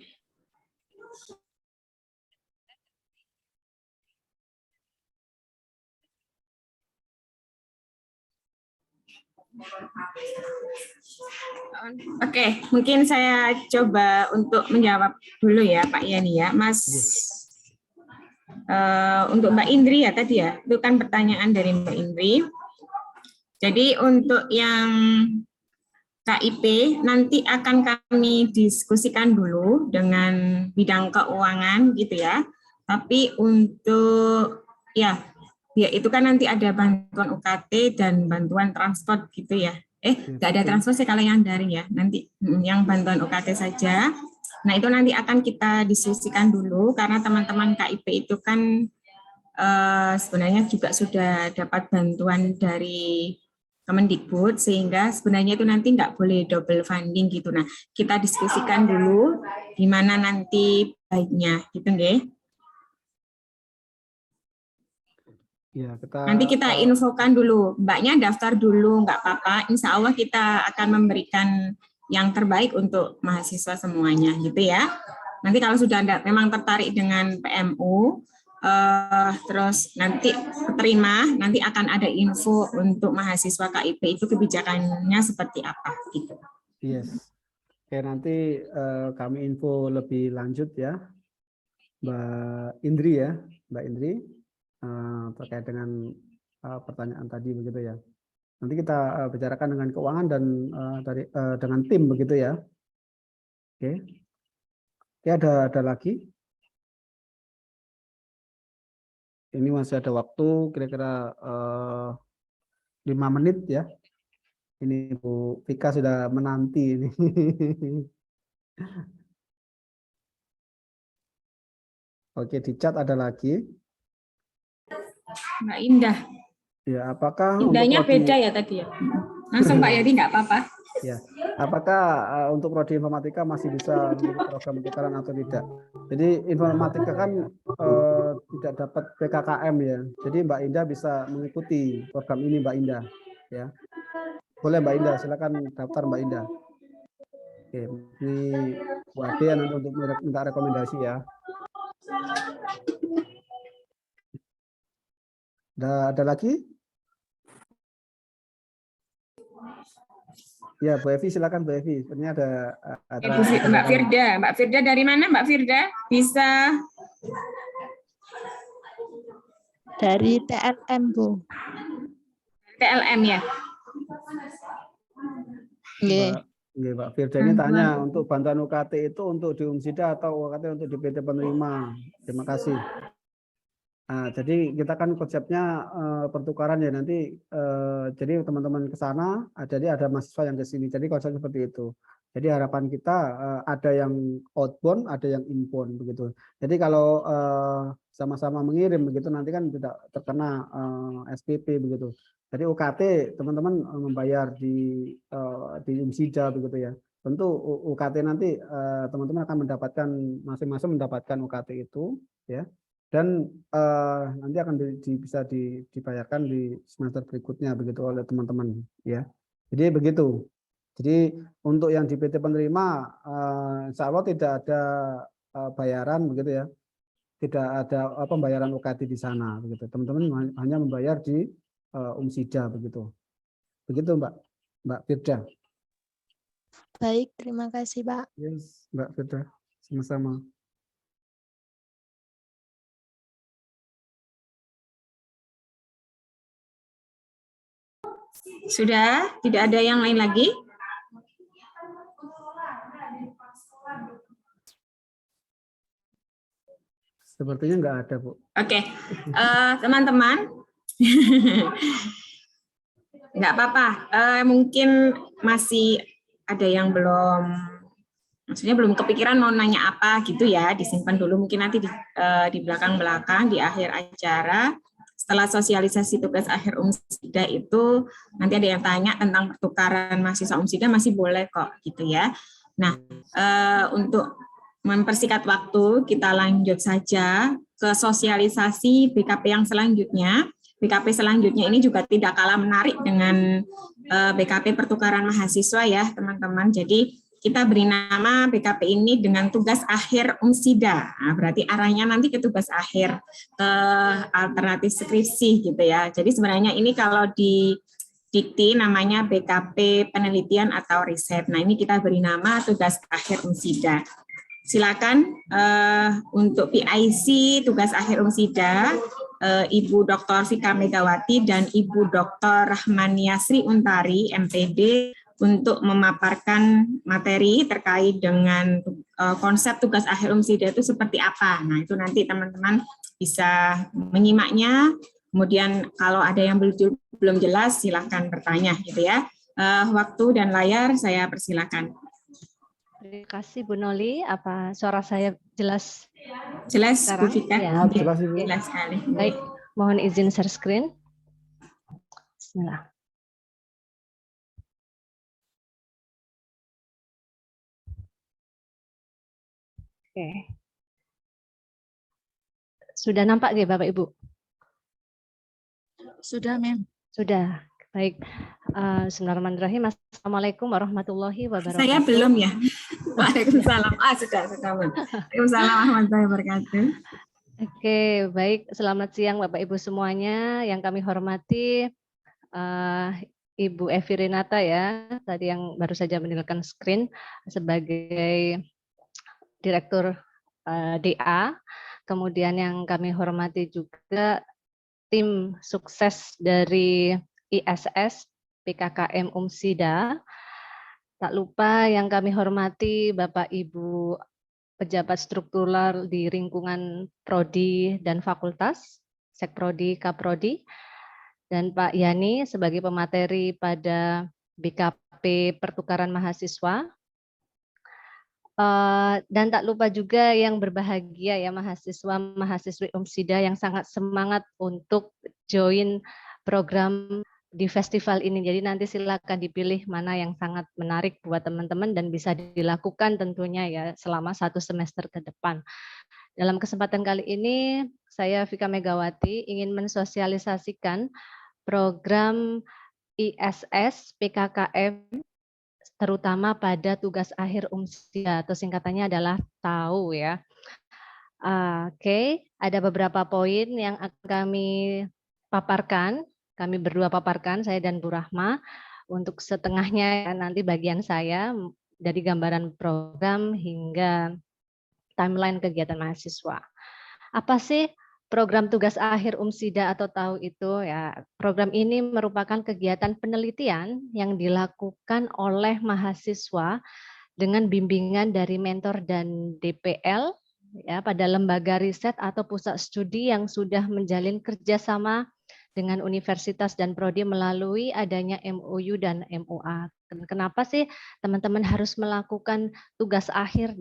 Oke, mungkin saya coba untuk menjawab dulu ya Pak Yani ya, Mas. Untuk Mbak Indri ya tadi ya, itu kan pertanyaan dari Mbak Indri. Jadi untuk yang KIP nanti akan kami diskusikan dulu dengan bidang keuangan gitu ya. Tapi untuk ya itu kan nanti ada bantuan UKT dan bantuan transport gitu ya. Nggak ada transport sih kalau yang daring ya. Nanti yang bantuan UKT saja. Nah itu nanti akan kita diskusikan dulu karena teman-teman KIP itu kan sebenarnya juga sudah dapat bantuan dari Kemendikbud sehingga sebenarnya itu nanti nggak boleh double funding gitu. Nah kita diskusikan dulu gimana nanti baiknya gitu nggih. Ya, nanti kita infokan dulu, Mbaknya daftar dulu, nggak apa-apa. Insya Allah kita akan memberikan yang terbaik untuk mahasiswa semuanya, gitu ya. Nanti kalau sudah memang tertarik dengan PMU, terus nanti terima, nanti akan ada info untuk mahasiswa KIP itu kebijakannya seperti apa, gitu. Yes. Oke, nanti kami info lebih lanjut ya, Mbak Indri ya, Mbak Indri. Terkait dengan pertanyaan tadi begitu ya. Nanti kita bicarakan dengan keuangan dan dengan tim begitu ya. Oke. Oke, ada lagi. Ini masih ada waktu kira-kira 5 menit ya. Ini Bu Vika sudah menanti ini. Oke, di chat ada lagi. Mbak Indah. Ya, apakah Indahnya untuk beda ya tadi ya. Langsung Pak Yadi nggak apa-apa. Ya, apakah untuk prodi informatika masih bisa mengikuti program pertukaran atau tidak? Jadi informatika kan tidak dapat PKKM ya. Jadi Mbak Indah bisa mengikuti program ini Mbak Indah. Ya, boleh Mbak Indah, silakan daftar Mbak Indah. Oke, ini Bu Ade nanti untuk minta rekomendasi ya. Ada lagi? Ya, Bu Evi, silakan Bu Evi. Sebenarnya ada Mbak Firda. Mbak Firda dari mana Mbak Firda? Bisa? Dari TLM, Bu. TLM ya? Mbak Firda ini tanya untuk bantuan UKT itu untuk di Umsida atau UKT untuk di PT penerima. Terima kasih. Nah, jadi kita kan konsepnya pertukaran ya nanti. Jadi teman-teman ke sana, jadi ada mahasiswa yang ke sini. Jadi konsep seperti itu. Jadi harapan kita ada yang outbound, ada yang inbound begitu. Jadi kalau sama-sama mengirim begitu nanti kan tidak terkena SPP begitu. Jadi UKT teman-teman membayar di Umsida begitu ya. Tentu UKT nanti teman-teman akan mendapatkan masing-masing mendapatkan UKT itu ya. Dan nanti akan bisa dibayarkan di semester berikutnya begitu oleh teman-teman ya. Jadi begitu. Jadi untuk yang di PT penerima, insya Allah tidak ada bayaran begitu ya, tidak ada pembayaran UKT di sana begitu. Teman-teman hanya membayar di Umsida begitu. Begitu Mbak Firda. Baik, terima kasih Pak. Yes, Mbak Firda, sama-sama. Sudah, tidak ada yang lain lagi? Sepertinya nggak ada, Bu. Oke, teman-teman, nggak apa-apa. Mungkin masih ada yang belum, maksudnya belum kepikiran mau nanya apa gitu ya, disimpan dulu. Mungkin nanti di belakang-belakang, di akhir acara, setelah sosialisasi tugas akhir Umsida itu, nanti ada yang tanya tentang pertukaran mahasiswa Umsida masih boleh kok gitu ya. Nah, untuk mempersingkat waktu, kita lanjut saja ke sosialisasi BKP yang selanjutnya. BKP selanjutnya ini juga tidak kalah menarik dengan BKP pertukaran mahasiswa ya teman-teman. Jadi kita beri nama BKP ini dengan tugas akhir Umsida. Nah, berarti arahnya nanti ke tugas akhir, ke alternatif skripsi gitu ya. Jadi sebenarnya ini kalau di dikti namanya BKP penelitian atau riset. Nah ini kita beri nama tugas akhir Umsida. Silakan untuk PIC tugas akhir Umsida, Ibu Dr. Vika Megawati dan Ibu Dr. Rahmania Sri Untari, MPD, untuk memaparkan materi terkait dengan konsep tugas akhir Umsida itu seperti apa. Nah itu nanti teman-teman bisa menyimaknya, kemudian kalau ada yang belum jelas silahkan bertanya gitu ya. Waktu dan layar saya persilakan. Terima kasih Bu Noli. Apa suara saya jelas? Jelas Bu Vika? Ya, okay. Jelas, Ibu. Jelas sekali. Baik, mohon izin share screen. Bismillah. Oke. Sudah nampak ya Bapak Ibu? Sudah, Mem. Sudah. Baik. Bismillahirrahmanirrahim. Assalamualaikum warahmatullahi wabarakatuh. Saya belum ya. Waalaikumsalam. Sudah. Waalaikumsalam warahmatullahi wabarakatuh. Oke, baik. Selamat siang Bapak Ibu semuanya. Yang kami hormati Ibu Evi Renata ya, tadi yang baru saja meninggalkan screen sebagai Direktur DA. Kemudian yang kami hormati juga tim sukses dari ISS PKKM Umsida. Tak lupa yang kami hormati Bapak Ibu pejabat struktural di lingkungan prodi dan fakultas, Sekprodi, Kaprodi, dan Pak Yani sebagai pemateri pada BKP pertukaran mahasiswa. Dan tak lupa juga yang berbahagia ya mahasiswa-mahasiswi Umsida yang sangat semangat untuk join program di festival ini. Jadi nanti silakan dipilih mana yang sangat menarik buat teman-teman dan bisa dilakukan tentunya ya selama 1 semester ke depan. Dalam kesempatan kali ini saya Vika Megawati ingin mensosialisasikan program ISS PKKM terutama pada tugas akhir Umsida atau singkatannya adalah TAU ya. Oke, ada beberapa poin yang akan kami paparkan. Kami berdua paparkan, saya dan Bu Rahma. Untuk setengahnya nanti bagian saya dari gambaran program hingga timeline kegiatan mahasiswa. Apa sih program tugas akhir Umsida atau TAU itu? Ya, program ini merupakan kegiatan penelitian yang dilakukan oleh mahasiswa dengan bimbingan dari mentor dan DPL ya pada lembaga riset atau pusat studi yang sudah menjalin kerjasama dengan universitas dan prodi melalui adanya MOU dan MOA. Kenapa sih teman-teman harus melakukan tugas akhir?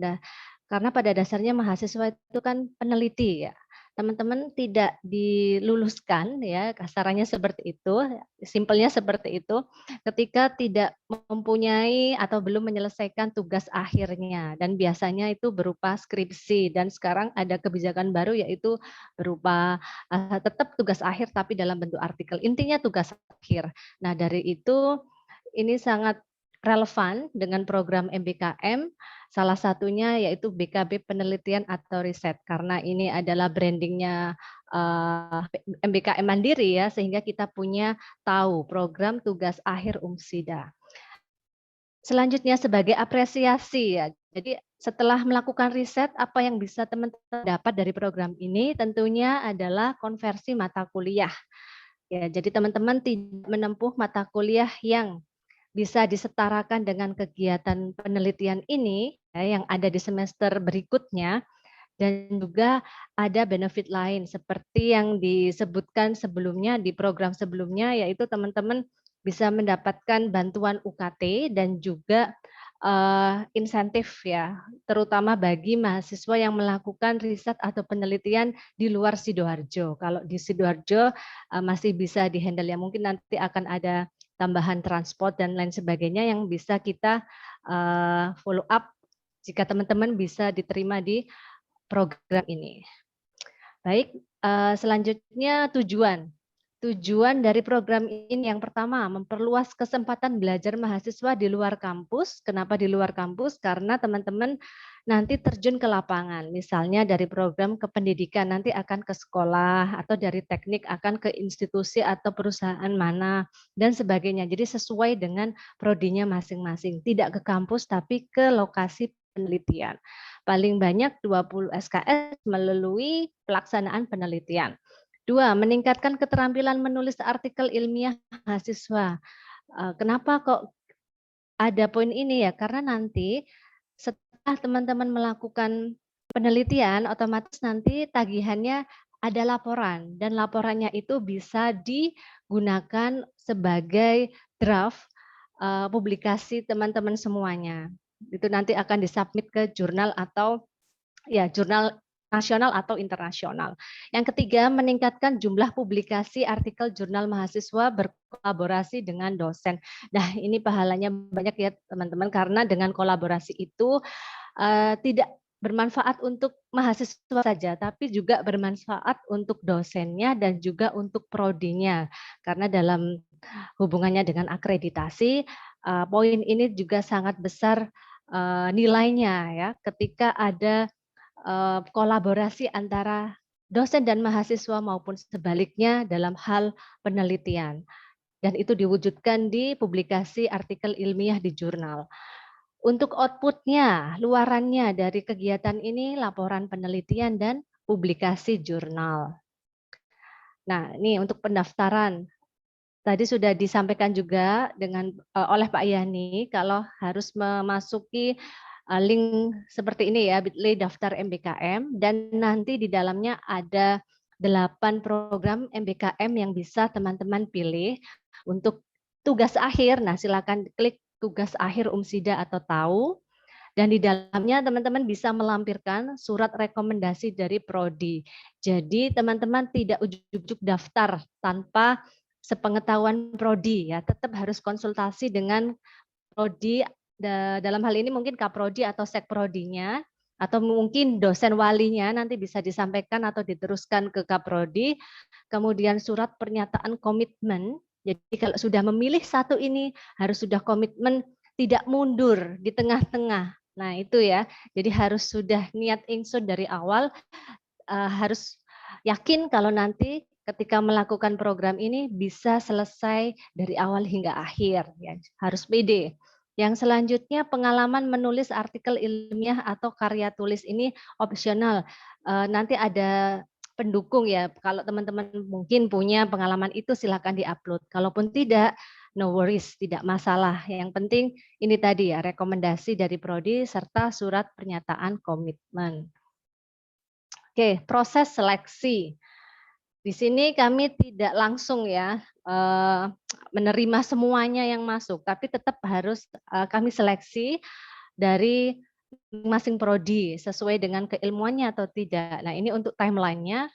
Karena pada dasarnya mahasiswa itu kan peneliti ya. Teman-teman tidak diluluskan ya, kasarannya seperti itu, simpelnya seperti itu, ketika tidak mempunyai atau belum menyelesaikan tugas akhirnya, dan biasanya itu berupa skripsi, dan sekarang ada kebijakan baru yaitu berupa tetap tugas akhir tapi dalam bentuk artikel. Intinya tugas akhir. Nah, dari itu ini sangat relevan dengan program MBKM. Salah satunya yaitu BKB Penelitian atau Riset, karena ini adalah brandingnya MBKM Mandiri ya, sehingga kita punya tahu program tugas akhir UMSIDA. Selanjutnya sebagai apresiasi ya, jadi setelah melakukan riset, apa yang bisa teman-teman dapat dari program ini? Tentunya adalah konversi mata kuliah. Ya, jadi teman-teman tidak menempuh mata kuliah yang bisa disetarakan dengan kegiatan penelitian ini ya, yang ada di semester berikutnya, dan juga ada benefit lain seperti yang disebutkan sebelumnya di program sebelumnya, yaitu teman-teman bisa mendapatkan bantuan UKT dan juga insentif ya, terutama bagi mahasiswa yang melakukan riset atau penelitian di luar Sidoarjo. Kalau di Sidoarjo masih bisa dihandle ya, mungkin nanti akan ada tambahan transport dan lain sebagainya yang bisa kita follow up jika teman-teman bisa diterima di program ini. Baik, selanjutnya tujuan. Tujuan dari program ini yang pertama, memperluas kesempatan belajar mahasiswa di luar kampus. Kenapa di luar kampus? Karena teman-teman nanti terjun ke lapangan. Misalnya dari program kependidikan nanti akan ke sekolah, atau dari teknik akan ke institusi atau perusahaan mana, dan sebagainya. Jadi sesuai dengan prodinya masing-masing. Tidak ke kampus tapi ke lokasi penelitian. Paling banyak 20 SKS melalui pelaksanaan penelitian. 2, meningkatkan keterampilan menulis artikel ilmiah mahasiswa. Kenapa kok ada poin ini ya? Karena nanti setelah teman-teman melakukan penelitian, otomatis nanti tagihannya ada laporan, dan laporannya itu bisa digunakan sebagai draft publikasi teman-teman semuanya. Itu nanti akan disubmit ke jurnal atau ya jurnal nasional atau internasional. Yang ketiga, meningkatkan jumlah publikasi artikel jurnal mahasiswa berkolaborasi dengan dosen. Nah, ini pahalanya banyak ya teman-teman, karena dengan kolaborasi itu tidak bermanfaat untuk mahasiswa saja, tapi juga bermanfaat untuk dosennya dan juga untuk prodinya. Karena dalam hubungannya dengan akreditasi, poin ini juga sangat besar nilainya ya, ketika ada kolaborasi antara dosen dan mahasiswa maupun sebaliknya dalam hal penelitian. Dan itu diwujudkan di publikasi artikel ilmiah di jurnal. Untuk outputnya, luarannya dari kegiatan ini laporan penelitian dan publikasi jurnal. Nah, ini untuk pendaftaran. Tadi sudah disampaikan juga oleh Pak Yani kalau harus memasuki link seperti ini ya, bit.ly daftar MBKM, dan nanti di dalamnya ada 8 program MBKM yang bisa teman-teman pilih untuk tugas akhir. Nah, silakan klik tugas akhir UMSIDA atau tahu, dan di dalamnya teman-teman bisa melampirkan surat rekomendasi dari prodi. Jadi teman-teman tidak ujuk-ujuk daftar tanpa sepengetahuan prodi ya, tetap harus konsultasi dengan prodi. Dalam hal ini mungkin Kaprodi atau Sekprodinya, atau mungkin dosen walinya nanti bisa disampaikan atau diteruskan ke Kaprodi. Kemudian surat pernyataan komitmen. Jadi kalau sudah memilih satu ini harus sudah komitmen tidak mundur di tengah-tengah. Nah itu ya, jadi harus sudah niat ingsun dari awal, harus yakin kalau nanti ketika melakukan program ini bisa selesai dari awal hingga akhir. Ya, harus pede. Yang selanjutnya pengalaman menulis artikel ilmiah atau karya tulis ini opsional. Nanti ada pendukung ya. Kalau teman-teman mungkin punya pengalaman itu silakan diupload. Kalaupun tidak, no worries, tidak masalah. Yang penting ini tadi ya, rekomendasi dari prodi serta surat pernyataan komitmen. Oke, proses seleksi. Di sini kami tidak langsung ya menerima semuanya yang masuk, tapi tetap harus kami seleksi dari masing prodi sesuai dengan keilmuannya atau tidak. Nah, ini untuk timelinenya.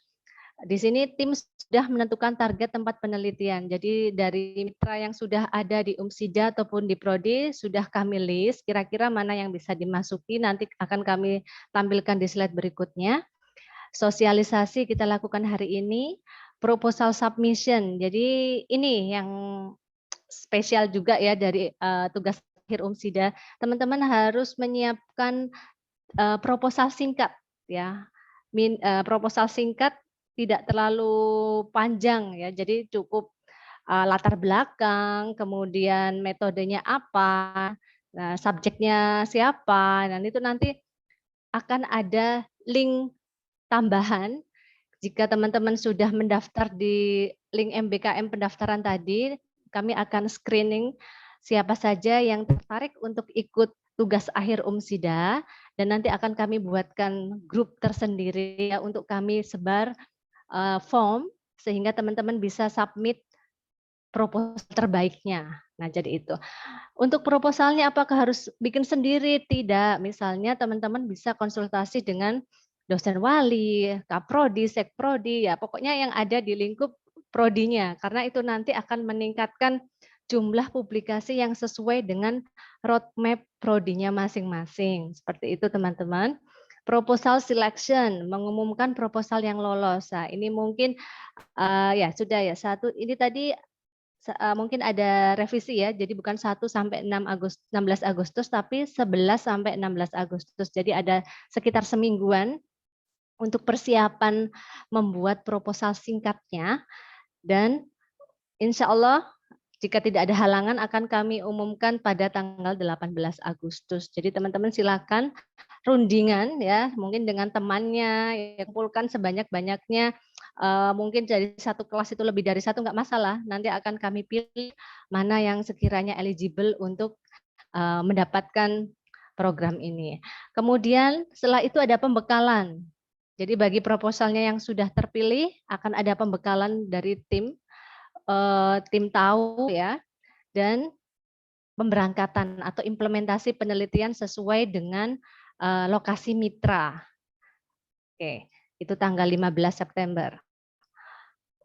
Di sini tim sudah menentukan target tempat penelitian. Jadi dari mitra yang sudah ada di UMSIDA ataupun di prodi sudah kami list kira-kira mana yang bisa dimasuki, nanti akan kami tampilkan di slide berikutnya. Sosialisasi kita lakukan hari ini, proposal submission. Jadi ini yang spesial juga ya dari tugas akhir UMSIDA. Teman-teman harus menyiapkan proposal singkat ya. Proposal singkat tidak terlalu panjang ya. Jadi cukup latar belakang, kemudian metodenya apa, nah, subjeknya siapa, dan itu nanti akan ada link tambahan. Jika teman-teman sudah mendaftar di link MBKM pendaftaran tadi, kami akan screening siapa saja yang tertarik untuk ikut tugas akhir UMSIDA, dan nanti akan kami buatkan grup tersendiri ya, untuk kami sebar form sehingga teman-teman bisa submit proposal terbaiknya. Nah, jadi itu. Untuk proposalnya apakah harus bikin sendiri? Tidak. Misalnya teman-teman bisa konsultasi dengan dosen wali, kaprodi, sekprodi, ya pokoknya yang ada di lingkup prodinya. Karena itu nanti akan meningkatkan jumlah publikasi yang sesuai dengan roadmap prodinya masing-masing. Seperti itu teman-teman. Proposal selection, mengumumkan proposal yang lolos. Nah, ini mungkin ya sudah ya satu. Ini tadi mungkin ada revisi ya, jadi bukan 1 sampai 16 Agustus, tapi 11 sampai 16 Agustus. Jadi ada sekitar semingguan untuk persiapan membuat proposal singkatnya, dan insya Allah jika tidak ada halangan akan kami umumkan pada tanggal 18 Agustus. Jadi teman-teman silakan rundingan ya, mungkin dengan temannya, ya, kumpulkan sebanyak-banyaknya. Mungkin dari satu kelas itu lebih dari satu nggak masalah. Nanti akan kami pilih mana yang sekiranya eligible untuk mendapatkan program ini. Kemudian setelah itu ada pembekalan. Jadi bagi proposalnya yang sudah terpilih akan ada pembekalan dari tim tahu ya, dan pemberangkatan atau implementasi penelitian sesuai dengan lokasi mitra. Oke, itu tanggal 15 September.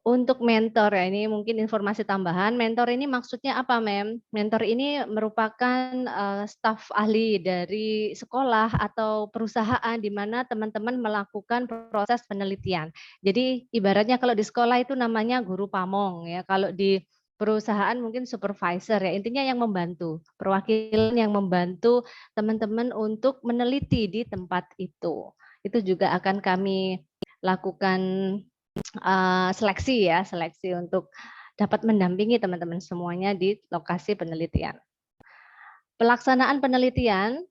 Untuk mentor ya, ini mungkin informasi tambahan. Mentor ini maksudnya apa, Mem? Mentor ini merupakan staf ahli dari sekolah atau perusahaan di mana teman-teman melakukan proses penelitian. Jadi ibaratnya kalau di sekolah itu namanya guru pamong ya. Kalau di perusahaan mungkin supervisor ya. Intinya yang membantu, perwakilan yang membantu teman-teman untuk meneliti di tempat itu. Itu juga akan kami lakukan seleksi ya, seleksi untuk dapat mendampingi teman-teman semuanya di lokasi penelitian. Pelaksanaan penelitian,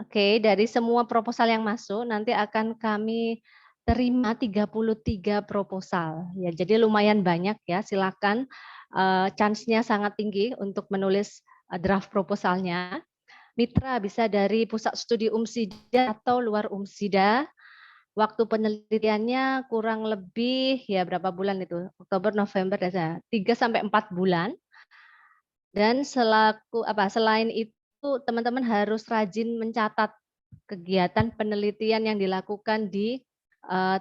oke, dari semua proposal yang masuk nanti akan kami terima 33 proposal. Ya, jadi lumayan banyak ya, silakan chance-nya sangat tinggi untuk menulis draft proposalnya. Mitra bisa dari pusat studi UMSIDA atau luar UMSIDA. Waktu penelitiannya kurang lebih ya berapa bulan itu? Oktober, November, Desember, 3 sampai 4 bulan. Dan selain itu teman-teman harus rajin mencatat kegiatan penelitian yang dilakukan di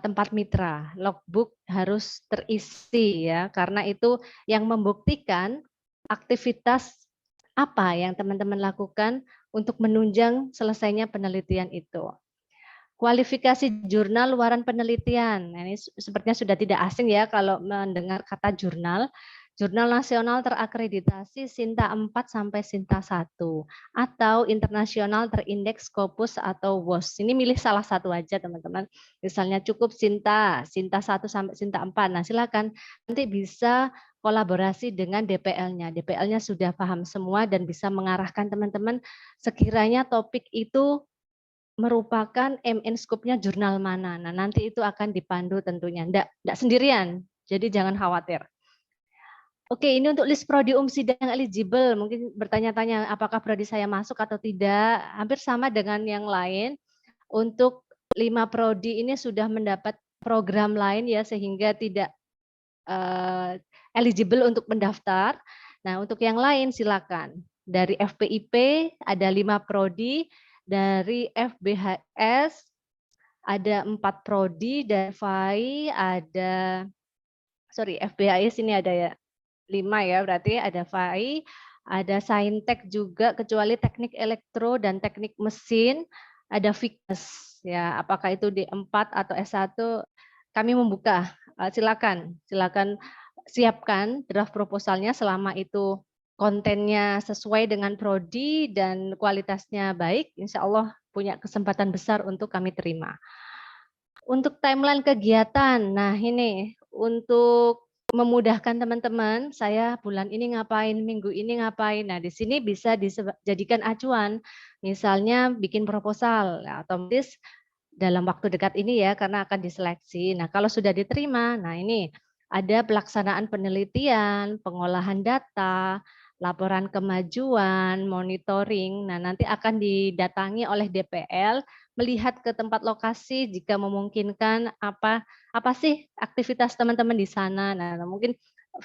tempat mitra. Logbook harus terisi ya, karena itu yang membuktikan aktivitas apa yang teman-teman lakukan untuk menunjang selesainya penelitian itu. Kualifikasi jurnal luaran penelitian. Nah, ini sepertinya sudah tidak asing ya kalau mendengar kata jurnal. Jurnal nasional terakreditasi Sinta 4 sampai Sinta 1 atau internasional terindeks Scopus atau WOS. Ini milih salah satu aja teman-teman. Misalnya cukup Sinta 1 sampai Sinta 4. Nah, silakan nanti bisa kolaborasi dengan DPL-nya. DPL-nya sudah paham semua dan bisa mengarahkan teman-teman sekiranya topik itu merupakan MN scope-nya jurnal mana. Nah, nanti itu akan dipandu tentunya. Enggak sendirian, jadi jangan khawatir. Oke, ini untuk list prodi UMSIDA yang eligible. Mungkin bertanya-tanya apakah prodi saya masuk atau tidak. Hampir sama dengan yang lain. Untuk 5 prodi ini sudah mendapat program lain ya, sehingga tidak eligible untuk mendaftar. Nah, untuk yang lain silakan. Dari FPIP ada 5 prodi, dari FBHS ada 4 prodi, dan FAI ada, FBHS ini ada ya 5 ya, berarti ada FAI, ada Saintek juga, kecuali teknik elektro dan teknik mesin, ada FIKES ya, apakah itu D4 atau S1, kami membuka. Silakan siapkan draft proposalnya selama itu kontennya sesuai dengan prodi dan kualitasnya baik, insya Allah punya kesempatan besar untuk kami terima. Untuk timeline kegiatan, nah ini untuk memudahkan teman-teman, saya bulan ini ngapain, minggu ini ngapain. Nah, di sini bisa dijadikan acuan, misalnya bikin proposal, ya, otomatis dalam waktu dekat ini ya, karena akan diseleksi. Nah, kalau sudah diterima, nah ini ada pelaksanaan penelitian, pengolahan data, laporan kemajuan, monitoring. Nah, nanti akan didatangi oleh DPL, melihat ke tempat lokasi jika memungkinkan apa sih aktivitas teman-teman di sana. Nah, mungkin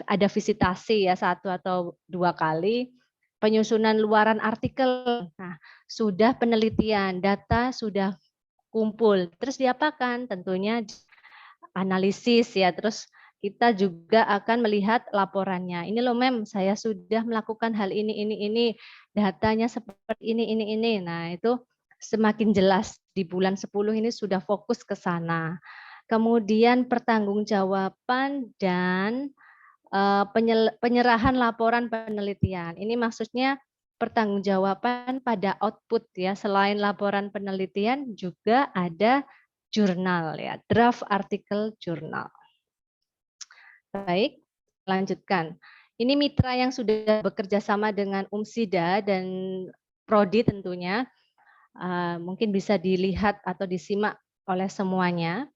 ada visitasi ya 1 atau 2 kali, penyusunan luaran artikel. Nah, sudah penelitian, data sudah kumpul. Terus diapakan? Tentunya analisis ya, terus kita juga akan melihat laporannya. Ini loh Mem, saya sudah melakukan hal ini, datanya seperti ini. Nah, itu semakin jelas di bulan 10 ini sudah fokus ke sana. Kemudian pertanggungjawaban dan penyerahan laporan penelitian. Ini maksudnya pertanggungjawaban pada output ya, selain laporan penelitian juga ada jurnal ya, draft artikel jurnal. Baik, lanjutkan. Ini mitra yang sudah bekerja sama dengan UMSIDA dan Prodi tentunya, mungkin bisa dilihat atau disimak oleh semuanya.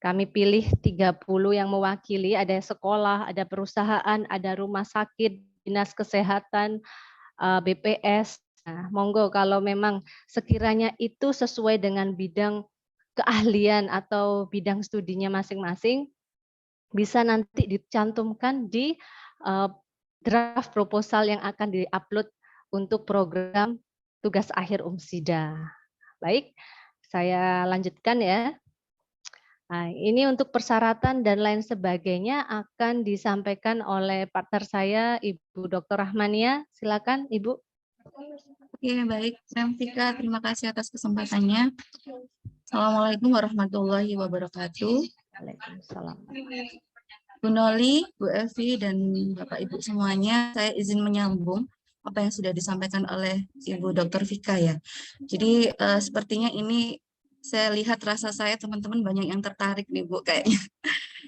Kami pilih 30 yang mewakili, ada sekolah, ada perusahaan, ada rumah sakit, dinas kesehatan, BPS. Nah, monggo kalau memang sekiranya itu sesuai dengan bidang keahlian atau bidang studinya masing-masing, bisa nanti dicantumkan di draft proposal yang akan di-upload untuk program tugas akhir UMSIDA. Baik, saya lanjutkan ya. Nah, ini untuk persyaratan dan lain sebagainya akan disampaikan oleh partner saya, Ibu Dr. Rahmania. Silakan, Ibu. Oke, baik. Mem Tika, terima kasih atas kesempatannya. Assalamualaikum warahmatullahi wabarakatuh. Waalaikumsalam. Bu Noli, Bu Evi, dan Bapak Ibu semuanya, saya izin menyambung apa yang sudah disampaikan oleh Ibu Dr. Vika ya. Jadi sepertinya ini saya lihat rasa saya teman-teman banyak yang tertarik nih Bu kayaknya.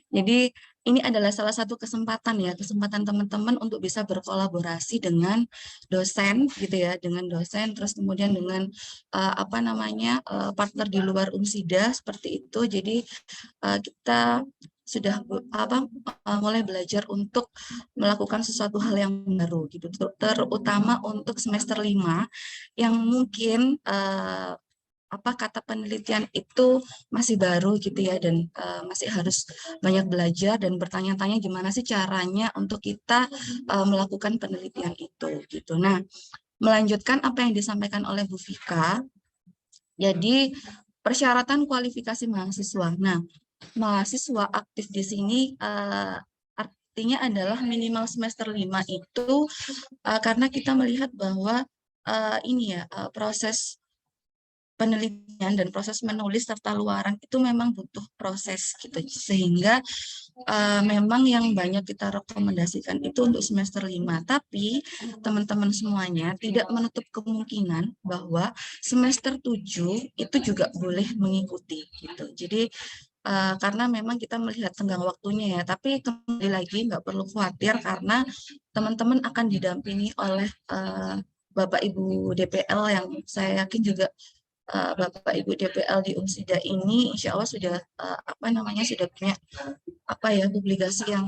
Jadi ini adalah salah satu kesempatan ya, kesempatan teman-teman untuk bisa berkolaborasi dengan dosen gitu ya, dengan dosen, terus kemudian dengan partner di luar UMSIDA seperti itu. Jadi kita sudah mulai belajar untuk melakukan sesuatu hal yang baru gitu, terutama untuk semester 5 yang mungkin kata penelitian itu masih baru gitu ya, dan masih harus banyak belajar dan bertanya-tanya gimana sih caranya untuk kita melakukan penelitian itu gitu. Nah, melanjutkan apa yang disampaikan oleh Bu Vika, jadi persyaratan kualifikasi mahasiswa. Nah, mahasiswa aktif di sini artinya adalah minimal semester 5 itu karena kita melihat bahwa proses penelitian dan proses menulis serta luaran itu memang butuh proses gitu, sehingga memang yang banyak kita rekomendasikan itu untuk semester 5, tapi teman-teman semuanya tidak menutup kemungkinan bahwa semester 7 itu juga boleh mengikuti gitu. Jadi karena memang kita melihat tenggang waktunya ya, tapi kembali lagi nggak perlu khawatir karena teman-teman akan didampingi oleh Bapak Ibu DPL yang saya yakin juga Bapak Ibu DPL di UMSIDA ini insya Allah sudah sudah punya publikasi yang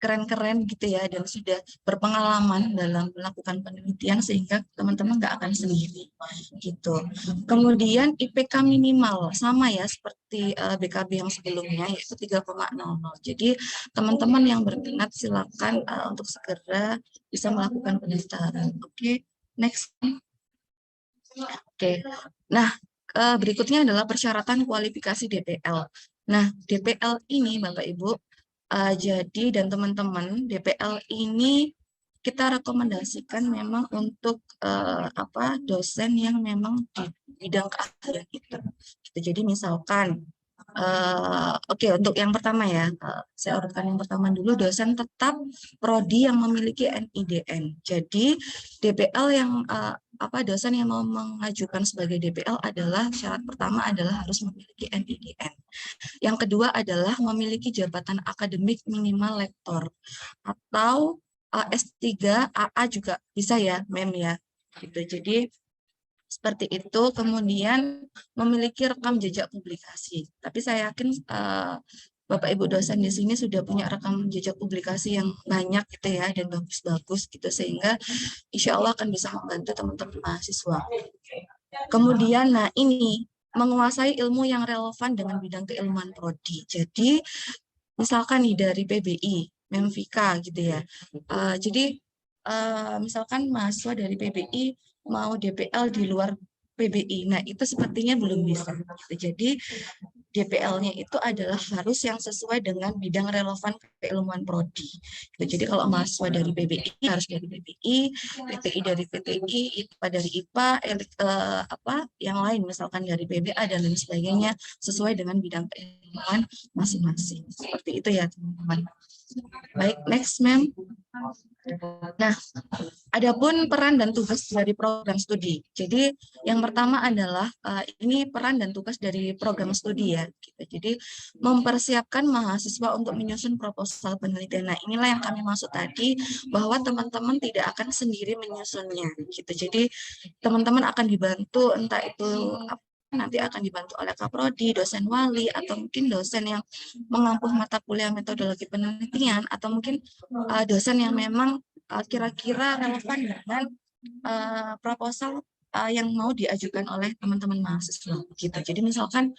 keren-keren gitu ya, dan sudah berpengalaman dalam melakukan penelitian sehingga teman-teman nggak akan sendiri gitu. Kemudian IPK minimal sama ya seperti BKB yang sebelumnya, yaitu 3,00. Jadi teman-teman yang berminat silakan untuk segera bisa melakukan pendaftaran. Oke, next. Oke, nah berikutnya adalah persyaratan kualifikasi DPL. Nah, DPL ini Bapak Ibu, jadi dan teman-teman, DPL ini kita rekomendasikan memang untuk dosen yang memang di bidang keahlian itu. Jadi misalkan, untuk yang pertama ya, saya urutkan yang pertama dulu, dosen tetap prodi yang memiliki NIDN. Jadi DPL yang dosen yang mau mengajukan sebagai DPL adalah syarat pertama adalah harus memiliki NIDN. Yang kedua adalah memiliki jabatan akademik minimal lektor atau S3 AA juga bisa ya, Mem ya. Gitu. Jadi seperti itu. Kemudian memiliki rekam jejak publikasi. Tapi saya yakin Bapak Ibu dosen di sini sudah punya rekam jejak publikasi yang banyak gitu ya, dan bagus-bagus gitu, sehingga insya Allah akan bisa membantu teman-teman mahasiswa. Kemudian, nah ini menguasai ilmu yang relevan dengan bidang keilmuan prodi. Jadi misalkan nih dari PBI, Memvika gitu ya. Jadi misalkan mahasiswa dari PBI mau DPL di luar PBI, nah itu sepertinya belum bisa. Jadi DPL-nya itu adalah harus yang sesuai dengan bidang relevan keilmuan prodi. Jadi kalau mahasiswa dari PBI harus dari PBI, PTI dari PTI, IPA dari IPA, yang lain misalkan dari PBA dan lain sebagainya sesuai dengan bidang keilmuan masing-masing. Seperti itu ya teman-teman. Baik, next Ma'am. Nah, adapun peran dan tugas dari program studi. Jadi yang pertama adalah ini peran dan tugas dari program studi ya. Jadi mempersiapkan mahasiswa untuk menyusun proposal penelitian. Nah, inilah yang kami maksud tadi bahwa teman-teman tidak akan sendiri menyusunnya. Gitu. Jadi teman-teman akan dibantu entah itu nanti akan dibantu oleh Kaprodi, dosen wali, atau mungkin dosen yang mengampu mata kuliah metodologi penelitian, atau mungkin dosen yang memang kira-kira relevan dengan proposal yang mau diajukan oleh teman-teman mahasiswa. Gitu. Jadi misalkan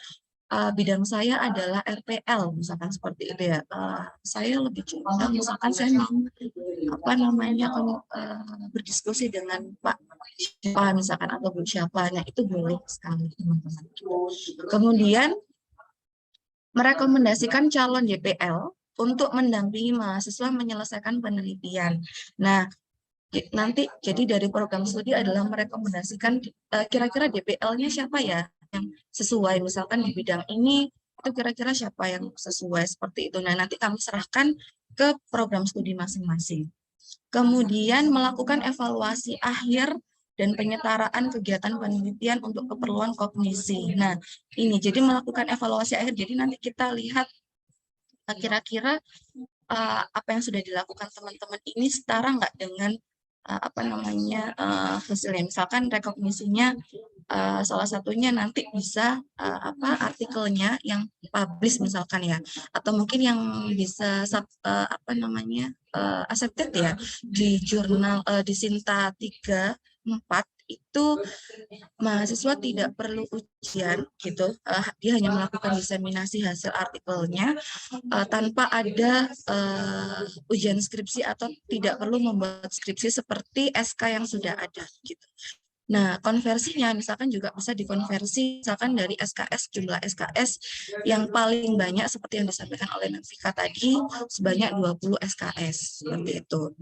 bidang saya adalah RPL, misalkan seperti itu ya. Saya lebih condong, misalkan saya mau berdiskusi dengan Pak siapa misalkan atau Bu siapa, nah itu boleh sekali teman-teman. Kemudian merekomendasikan calon DPL untuk mendampingi mahasiswa menyelesaikan penelitian. Nah, nanti jadi dari program studi adalah merekomendasikan kira-kira DPL-nya siapa ya yang sesuai, misalkan di bidang ini itu kira-kira siapa yang sesuai seperti itu. Nah, nanti kami serahkan ke program studi masing-masing. Kemudian melakukan evaluasi akhir dan penyetaraan kegiatan penelitian untuk keperluan kognisi. Nah, ini jadi melakukan evaluasi akhir. Jadi nanti kita lihat kira-kira apa yang sudah dilakukan teman-teman ini setara nggak dengan hasilnya. Misalkan rekognisinya salah satunya nanti bisa artikelnya yang publish misalkan ya, atau mungkin yang bisa accepted ya di jurnal di Sinta 3, 4 itu mahasiswa tidak perlu ujian gitu, dia hanya melakukan diseminasi hasil artikelnya tanpa ada ujian skripsi atau tidak perlu membuat skripsi seperti SK yang sudah ada gitu. Nah, konversinya misalkan juga bisa dikonversi misalkan dari SKS, jumlah SKS yang paling banyak seperti yang disampaikan oleh Nafika tadi sebanyak 20 SKS seperti itu.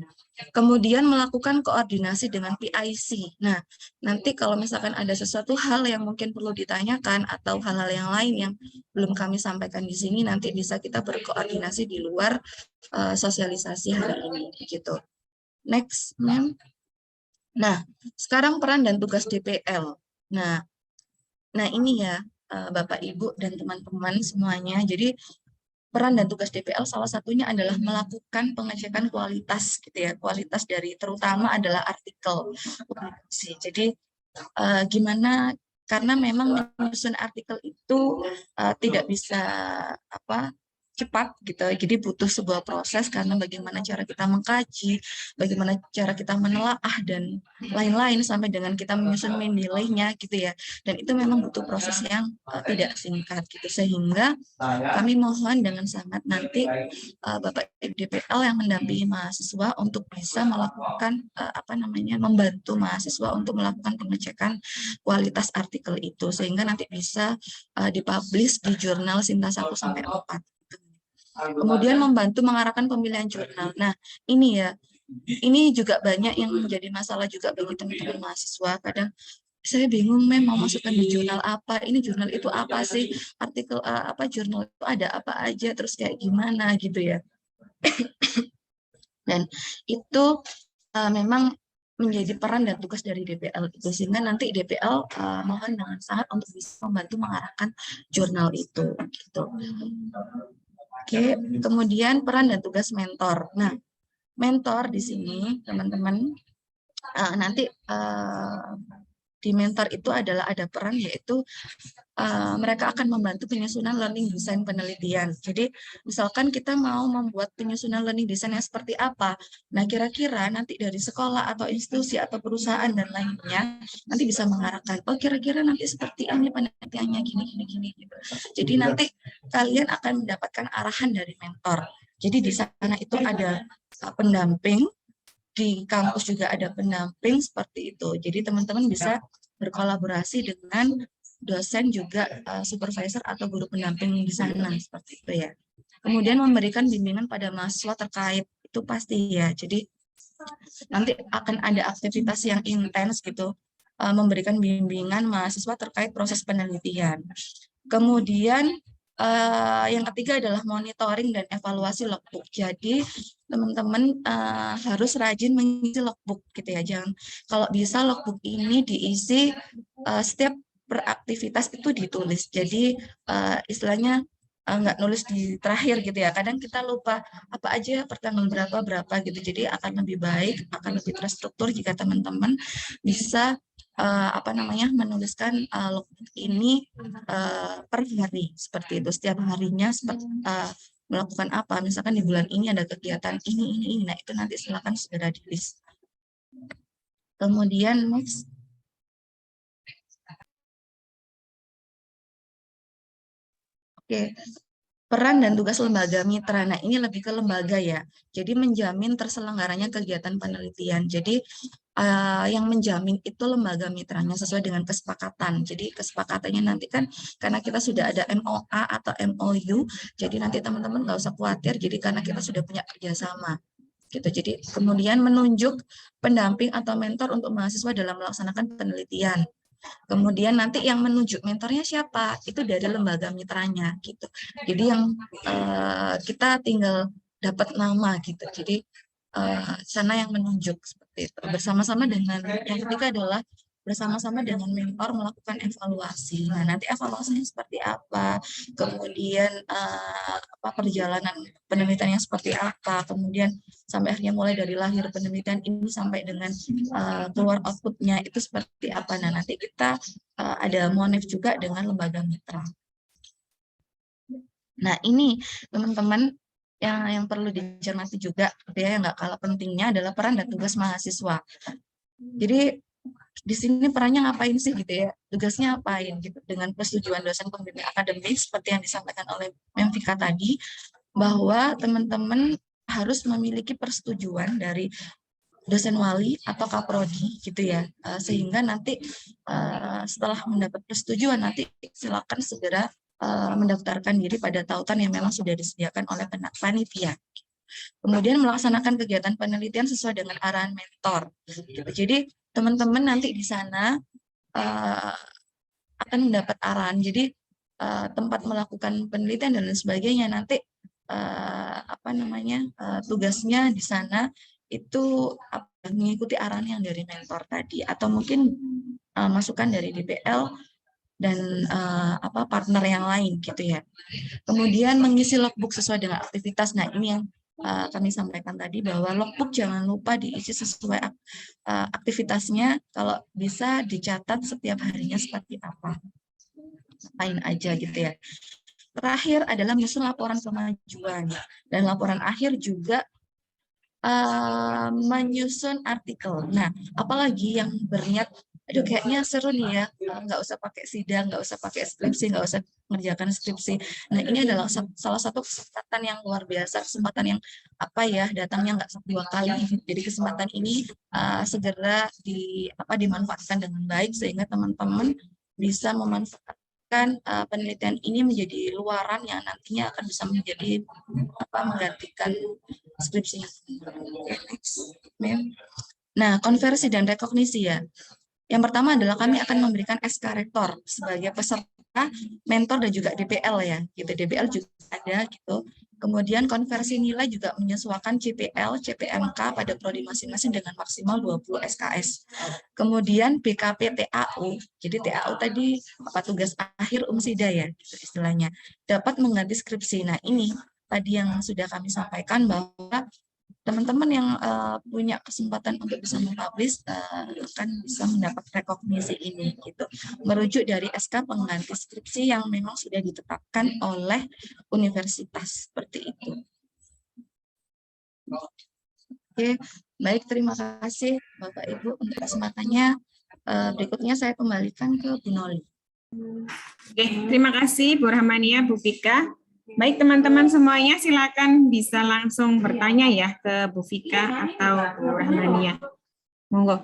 Kemudian melakukan koordinasi dengan PIC. Nah, nanti kalau misalkan ada sesuatu hal yang mungkin perlu ditanyakan atau hal-hal yang lain yang belum kami sampaikan di sini, nanti bisa kita berkoordinasi di luar sosialisasi hari ini gitu. Next, Ma'am. Nah, sekarang peran dan tugas DPL. Nah ini ya Bapak Ibu dan teman-teman semuanya. Jadi peran dan tugas DPL salah satunya adalah melakukan pengecekan kualitas gitu ya. Kualitas dari terutama adalah artikel publikasi. Jadi gimana, karena memang menyusun artikel itu tidak bisa cepat gitu. Jadi butuh sebuah proses karena bagaimana cara kita mengkaji, bagaimana cara kita menelaah dan lain-lain sampai dengan kita menyusun nilainya gitu ya. Dan itu memang butuh proses yang tidak singkat gitu. Sehingga kami mohon dengan sangat nanti Bapak Ibu DPL yang mendampingi mahasiswa untuk bisa melakukan membantu mahasiswa untuk melakukan pengecekan kualitas artikel itu sehingga nanti bisa dipublish di jurnal Sinta 1 sampai 4. Kemudian membantu mengarahkan pemilihan jurnal. Nah, ini ya, ini juga banyak yang menjadi masalah juga bagi teman-teman mahasiswa. Kadang saya bingung mau masukkan di jurnal apa, ini jurnal itu apa sih, artikel jurnal itu ada apa aja, terus kayak gimana gitu ya. Dan itu memang menjadi peran dan tugas dari DPL itu, sehingga nanti DPL mohon dengan sangat untuk bisa membantu mengarahkan jurnal itu gitu. Oke, kemudian peran dan tugas mentor. Nah, mentor di sini teman-teman nanti di mentor itu adalah ada peran yaitu mereka akan membantu penyusunan learning design penelitian. Jadi misalkan kita mau membuat penyusunan learning design yang seperti apa, nah kira-kira nanti dari sekolah atau institusi atau perusahaan dan lainnya nanti bisa mengarahkan, oh kira-kira nanti seperti ini penelitiannya gini gitu. Jadi nanti kalian akan mendapatkan arahan dari mentor. Jadi di sana itu ada pendamping, di kampus juga ada pendamping seperti itu. Jadi teman-teman bisa berkolaborasi dengan dosen juga supervisor atau guru pendamping di sana seperti itu ya. Kemudian memberikan bimbingan pada mahasiswa terkait itu pasti ya. Jadi nanti akan ada aktivitas yang intens gitu, memberikan bimbingan mahasiswa terkait proses penelitian. Kemudian yang ketiga adalah monitoring dan evaluasi logbook. Jadi teman-teman harus rajin mengisi logbook gitu ya. Jangan, kalau bisa logbook ini diisi setiap beraktivitas itu ditulis. Jadi istilahnya nggak nulis di terakhir gitu ya. Kadang kita lupa apa aja pertanggal berapa gitu. Jadi akan lebih baik, akan lebih terstruktur jika teman-teman bisa menuliskan logbook ini per hari seperti itu. Setiap harinya seperti melakukan apa. Misalkan di bulan ini ada kegiatan ini. Nah itu nanti silakan segera di-list. Kemudian next. Oke, peran dan tugas lembaga mitra. Nah, ini lebih ke lembaga ya. Jadi menjamin terselenggaranya kegiatan penelitian. Jadi yang menjamin itu lembaga mitranya sesuai dengan kesepakatan. Jadi kesepakatannya nanti kan karena kita sudah ada MOA atau MOU, jadi nanti teman-teman nggak usah khawatir. Jadi karena kita sudah punya kerjasama. Gitu. Jadi kemudian menunjuk pendamping atau mentor untuk mahasiswa dalam melaksanakan penelitian. Kemudian nanti yang menunjuk mentornya siapa? Itu dari lembaga mitranya gitu. Jadi yang kita tinggal dapat nama gitu. Jadi sana yang menunjuk seperti itu. Bersama-sama dengan yang ketiga adalah bersama-sama dengan mentor melakukan evaluasi. Nah, nanti evaluasinya seperti apa? Kemudian perjalanan penelitiannya seperti apa? Kemudian sampai akhirnya mulai dari lahir penelitian ini sampai dengan keluar outputnya itu seperti apa. Nah, nanti kita ada monef juga dengan lembaga mitra. Nah, ini teman-teman yang perlu dicermati juga, ya, yang nggak kalah pentingnya adalah peran dan tugas mahasiswa. Jadi di sini perannya ngapain sih gitu ya, tugasnya apain gitu, dengan persetujuan dosen pembimbing akademik seperti yang disampaikan oleh Memvika tadi, bahwa teman-teman harus memiliki persetujuan dari dosen wali atau kaprodi gitu ya, sehingga nanti setelah mendapat persetujuan nanti silakan segera mendaftarkan diri pada tautan yang memang sudah disediakan oleh panitia. Kemudian melaksanakan kegiatan penelitian sesuai dengan arahan mentor. Jadi teman-teman nanti di sana akan mendapat arahan. Jadi tempat melakukan penelitian dan lain sebagainya nanti tugasnya di sana itu mengikuti arahan yang dari mentor tadi, atau mungkin masukan dari DPL dan partner yang lain gitu ya. Kemudian mengisi logbook sesuai dengan aktivitas. Nah, ini yang kami sampaikan tadi, bahwa logbook jangan lupa diisi sesuai aktivitasnya, kalau bisa dicatat setiap harinya seperti apa, ngapain aja gitu ya. Terakhir adalah menyusun laporan kemajuan. Dan laporan akhir juga menyusun artikel. Nah, apalagi yang berniat, aduh kayaknya seru nih ya, nggak usah pakai sidang, nggak usah pakai skripsi, nggak usah mengerjakan skripsi. Nah, ini adalah salah satu kesempatan yang luar biasa, kesempatan yang datangnya nggak 2 kali. Jadi kesempatan ini segera dimanfaatkan dengan baik sehingga teman-teman bisa memanfaatkan penelitian ini menjadi luaran yang nantinya akan bisa menjadi menggantikan skripsi. Nah, konversi dan rekognisi ya. Yang pertama adalah kami akan memberikan SK Rektor sebagai peserta, mentor dan juga DPL ya. Gitu, DPL juga ada gitu. Kemudian konversi nilai juga menyesuaikan CPL, CPMK pada prodi masing-masing dengan maksimal 20 SKS. Kemudian BKP TAU, jadi TAU tadi tugas akhir UMSIDA ya, gitu istilahnya, dapat mengganti skripsi. Nah ini tadi yang sudah kami sampaikan bahwa teman-teman yang punya kesempatan untuk bisa mempublish akan bisa mendapat rekognisi ini gitu. Merujuk dari SK pengganti skripsi yang memang sudah ditetapkan oleh universitas seperti itu. Oke, baik, terima kasih Bapak Ibu untuk kesempatannya. Berikutnya saya kembalikan ke Bu Noli. Oke, terima kasih Bu Rahmania, Bu Vika. Baik teman-teman semuanya, silakan bisa langsung bertanya ya ke Bu Vika atau Bu Rahmania. Monggo.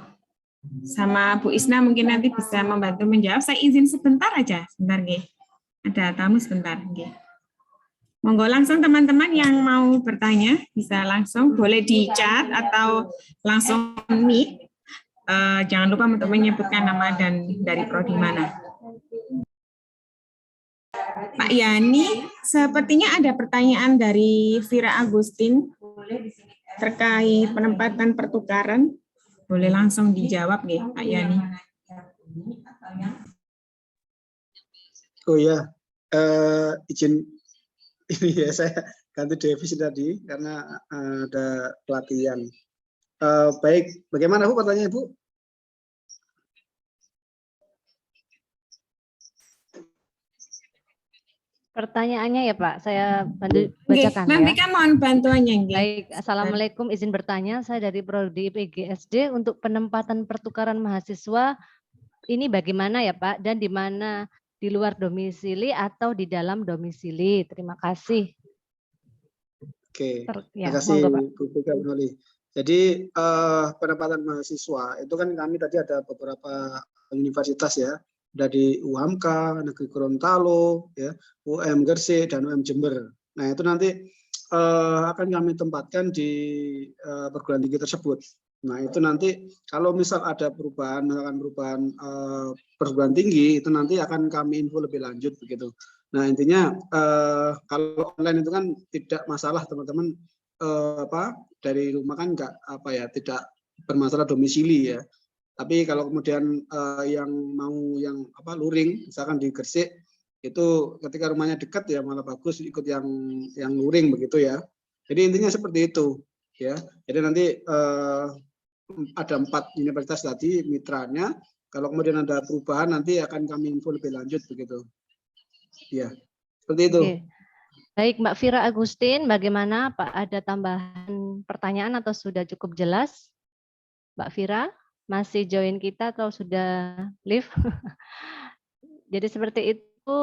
Sama Bu Isna mungkin nanti bisa membantu menjawab. Saya izin sebentar aja, sebentar nggih. Ada tamu sebentar nggih. Monggo langsung teman-teman yang mau bertanya bisa langsung, boleh di chat atau langsung mic. Jangan lupa untuk menyebutkan nama dan dari prodi mana. Pak Yani, sepertinya ada pertanyaan dari Vira Agustin terkait penempatan pertukaran. Boleh langsung dijawab nih, Pak Yani. Oh ya, izin ini ya, saya ganti definisi tadi karena ada pelatihan. Baik, bagaimana Bu pertanyaannya Bu? Pertanyaannya ya Pak, saya bantu bacakan ya. Nanti kan mohon bantuannya. Baik, Assalamualaikum, izin bertanya, saya dari Prodi PGSD untuk penempatan pertukaran mahasiswa ini bagaimana ya Pak, dan di mana, di luar domisili atau di dalam domisili? Terima kasih. Oke, Ya, terima kasih monggo, Pak. Bu Vika Noli. Jadi penempatan mahasiswa itu kan kami tadi ada beberapa universitas ya, dari UHAMKA, Negeri Gorontalo, ya, UM Gresik dan UM Jember. Nah itu nanti akan kami tempatkan di perguruan tinggi tersebut. Nah itu nanti kalau misal ada perubahan perguruan tinggi itu nanti akan kami info lebih lanjut begitu. Nah intinya kalau online itu kan tidak masalah teman-teman, dari rumah kan tidak bermasalah domisili ya. Tapi kalau kemudian yang luring, misalkan di Gresik itu ketika rumahnya dekat ya malah bagus ikut yang luring begitu ya. Jadi intinya seperti itu ya. Jadi nanti ada 4 universitas tadi mitranya. Kalau kemudian ada perubahan nanti akan kami info lebih lanjut begitu. Ya, seperti itu. Oke. Baik, Mbak Vira Agustin, bagaimana Pak? Ada tambahan pertanyaan atau sudah cukup jelas? Mbak Vira, masih join kita atau sudah leave? Jadi seperti itu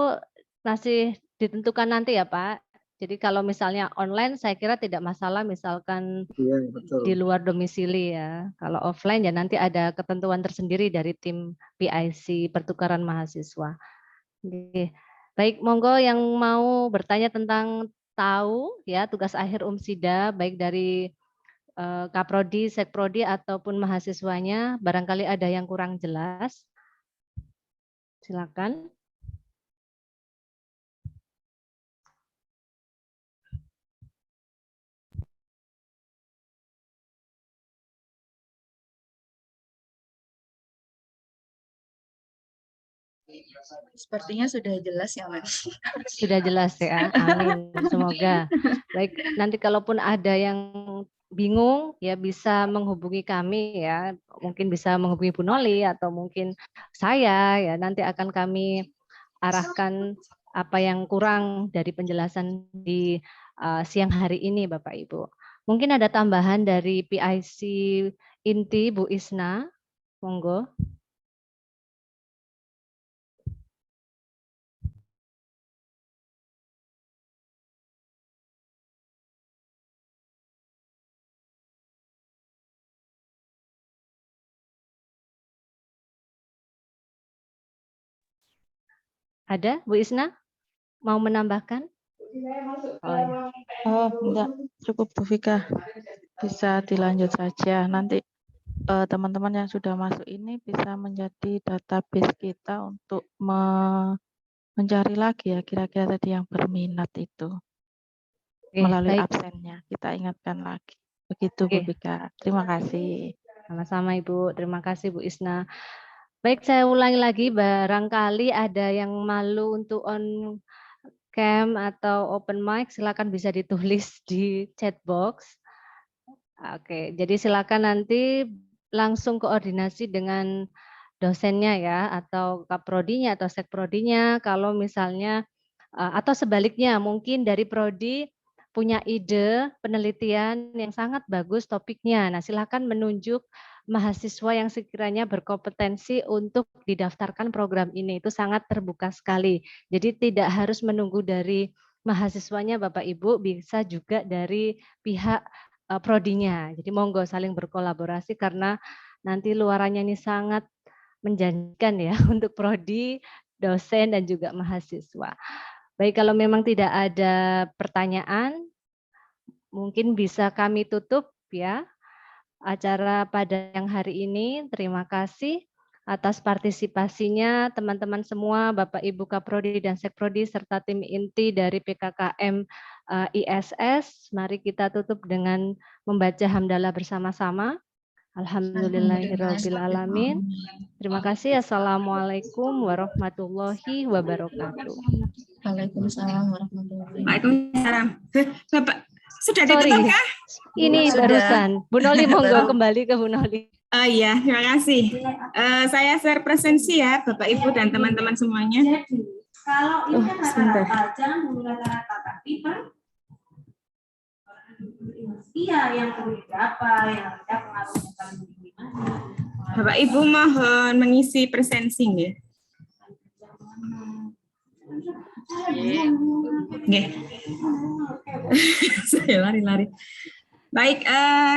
masih ditentukan nanti ya Pak. Jadi kalau misalnya online saya kira tidak masalah, misalkan ya, betul. Di luar domisili ya. Kalau offline ya nanti ada ketentuan tersendiri dari tim PIC pertukaran mahasiswa. Oke. Baik, monggo yang mau bertanya tentang tahu ya tugas akhir UMSIDA baik dari Kaprodi, Sekprodi ataupun mahasiswanya, barangkali ada yang kurang jelas. Silakan. Sepertinya sudah jelas ya Mas. Sudah jelas ya, amin. Semoga. Baik, nanti kalaupun ada yang bingung ya bisa menghubungi kami ya, mungkin bisa menghubungi Bu Noli atau mungkin saya ya, nanti akan kami arahkan apa yang kurang dari penjelasan di siang hari ini Bapak Ibu. Mungkin ada tambahan dari PIC Inti Bu Isna, monggo. Ada Bu Isna? Mau menambahkan? Oh, ya. Enggak, cukup Bu Vika. Bisa dilanjut saja. Nanti teman-teman yang sudah masuk ini bisa menjadi database kita untuk mencari lagi ya kira-kira tadi yang berminat itu melalui baik. absennya. Kita ingatkan lagi. Begitu Bu Vika. Terima kasih. Sama-sama Ibu. Terima kasih Bu Isna. Baik, saya ulangi lagi, barangkali ada yang malu untuk on cam atau open mic, silakan bisa ditulis di chat box. Oke, jadi silakan nanti langsung koordinasi dengan dosennya ya, atau kaprodinya atau sekprodinya. Kalau misalnya atau sebaliknya, mungkin dari prodi punya ide penelitian yang sangat bagus topiknya. Nah, silakan menunjuk mahasiswa yang sekiranya berkompetensi untuk didaftarkan program ini. Itu sangat terbuka sekali. Jadi tidak harus menunggu dari mahasiswanya Bapak Ibu, bisa juga dari pihak prodinya. Jadi monggo saling berkolaborasi karena nanti luarannya ini sangat menjanjikan ya untuk prodi, dosen dan juga mahasiswa. Baik, kalau memang tidak ada pertanyaan, mungkin bisa kami tutup ya acara pada yang hari ini. Terima kasih atas partisipasinya teman-teman semua, Bapak Ibu Kaprodi dan Sekprodi serta tim inti dari PKKM ISS. Mari kita tutup dengan membaca hamdalah bersama-sama. Alhamdulillahirabbil alamin. Terima kasih. Assalamualaikum warahmatullahi wabarakatuh. Waalaikumsalam warahmatullahi wabarakatuh. Waalaikumsalam. Bapak sudah ditutup kah? Ini barusan. Bu Noli monggo kembali ke Bu Noli. Oh iya, terima kasih. Saya share presensi ya Bapak Ibu dan teman-teman semuanya. Kalau ini kan rata-rata, jangan dulu rata-rata, tapi iya yang berapa, yang ada pengaruhnya paling gimana. Bapak Ibu mohon mengisi presensi ya. Nggih. Saya lari-lari. Baik,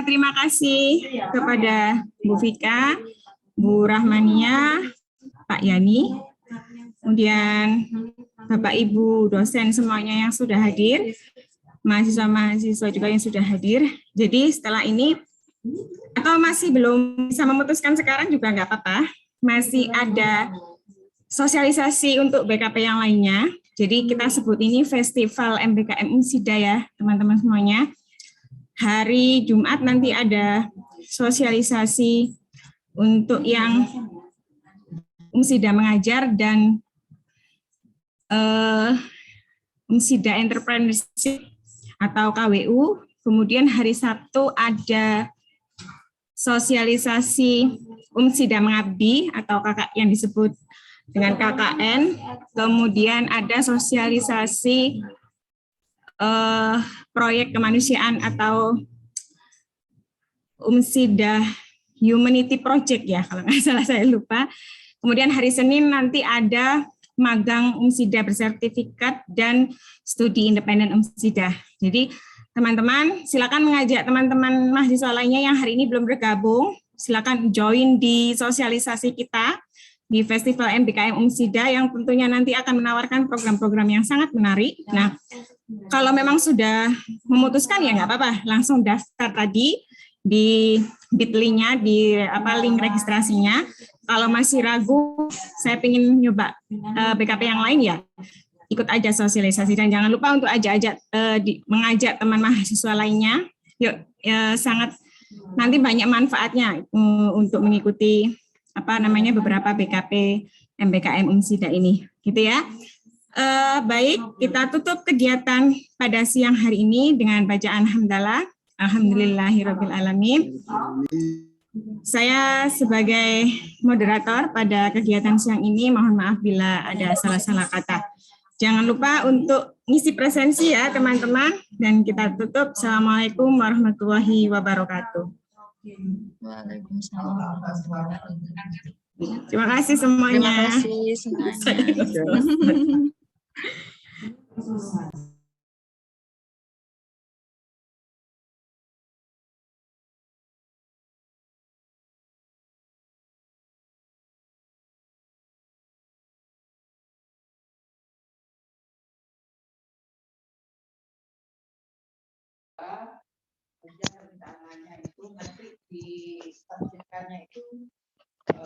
terima kasih kepada Bu Vika, Bu Rahmania, Pak Yani, kemudian Bapak Ibu dosen semuanya yang sudah hadir, mahasiswa-mahasiswa juga yang sudah hadir. Jadi setelah ini, atau masih belum bisa memutuskan sekarang juga nggak apa-apa, masih ada sosialisasi untuk BKP yang lainnya. Jadi kita sebut ini Festival MBKM Unsida ya, teman-teman semuanya. Hari Jumat nanti ada sosialisasi untuk yang Unsida mengajar dan Unsida Entrepreneurship atau KWU. Kemudian hari Sabtu ada sosialisasi Unsida Mengabdi atau kakak yang disebut dengan KKN. Kemudian ada sosialisasi proyek kemanusiaan atau Unsida Humanity Project ya, kalau nggak salah saya lupa. Kemudian hari Senin nanti ada magang Unsida bersertifikat dan studi independen Unsida. Jadi teman-teman silakan mengajak teman-teman mahasiswa lainnya yang hari ini belum bergabung, silakan join di sosialisasi kita di Festival MBKM Unsida yang tentunya nanti akan menawarkan program-program yang sangat menarik. Nah, kalau memang sudah memutuskan ya nggak apa-apa, langsung daftar tadi di bit.ly-nya, di link registrasinya. Kalau masih ragu, saya ingin nyoba BKP yang lain ya, ikut aja sosialisasi dan jangan lupa untuk mengajak teman mahasiswa lainnya. Yuk, sangat nanti banyak manfaatnya untuk mengikuti beberapa BKP MBKM Unsida ini, gitu ya. Baik, kita tutup kegiatan pada siang hari ini dengan bacaan hamdalah. Alhamdulillahirabbil alamin. Saya sebagai moderator pada kegiatan siang ini mohon maaf bila ada salah-salah kata. Jangan lupa untuk ngisi presensi ya teman-teman. Dan kita tutup. Assalamualaikum warahmatullahi wabarakatuh. Waalaikumsalam warahmatullahi wabarakatuh. Terima kasih Terima semuanya. kasih semuanya.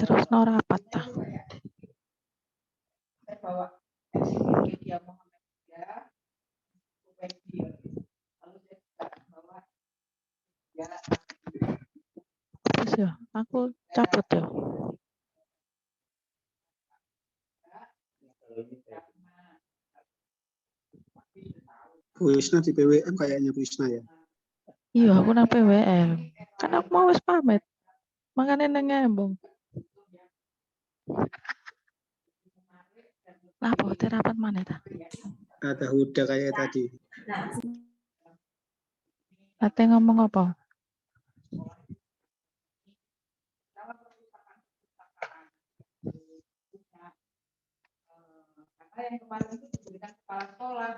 Terus rapat ta. Terus ya, aku cabut ya. Bu Wisna di PWM kayaknya Bu Wisna ya. Iya, aku nang PWM. Kan aku mau wis pamit. Makanya nang ngembong. Lah, apa rapat mana ta? Ada Huda kayak tadi. Ate ngomong apa? Yang kemarin itu diberikan kepala sekolah.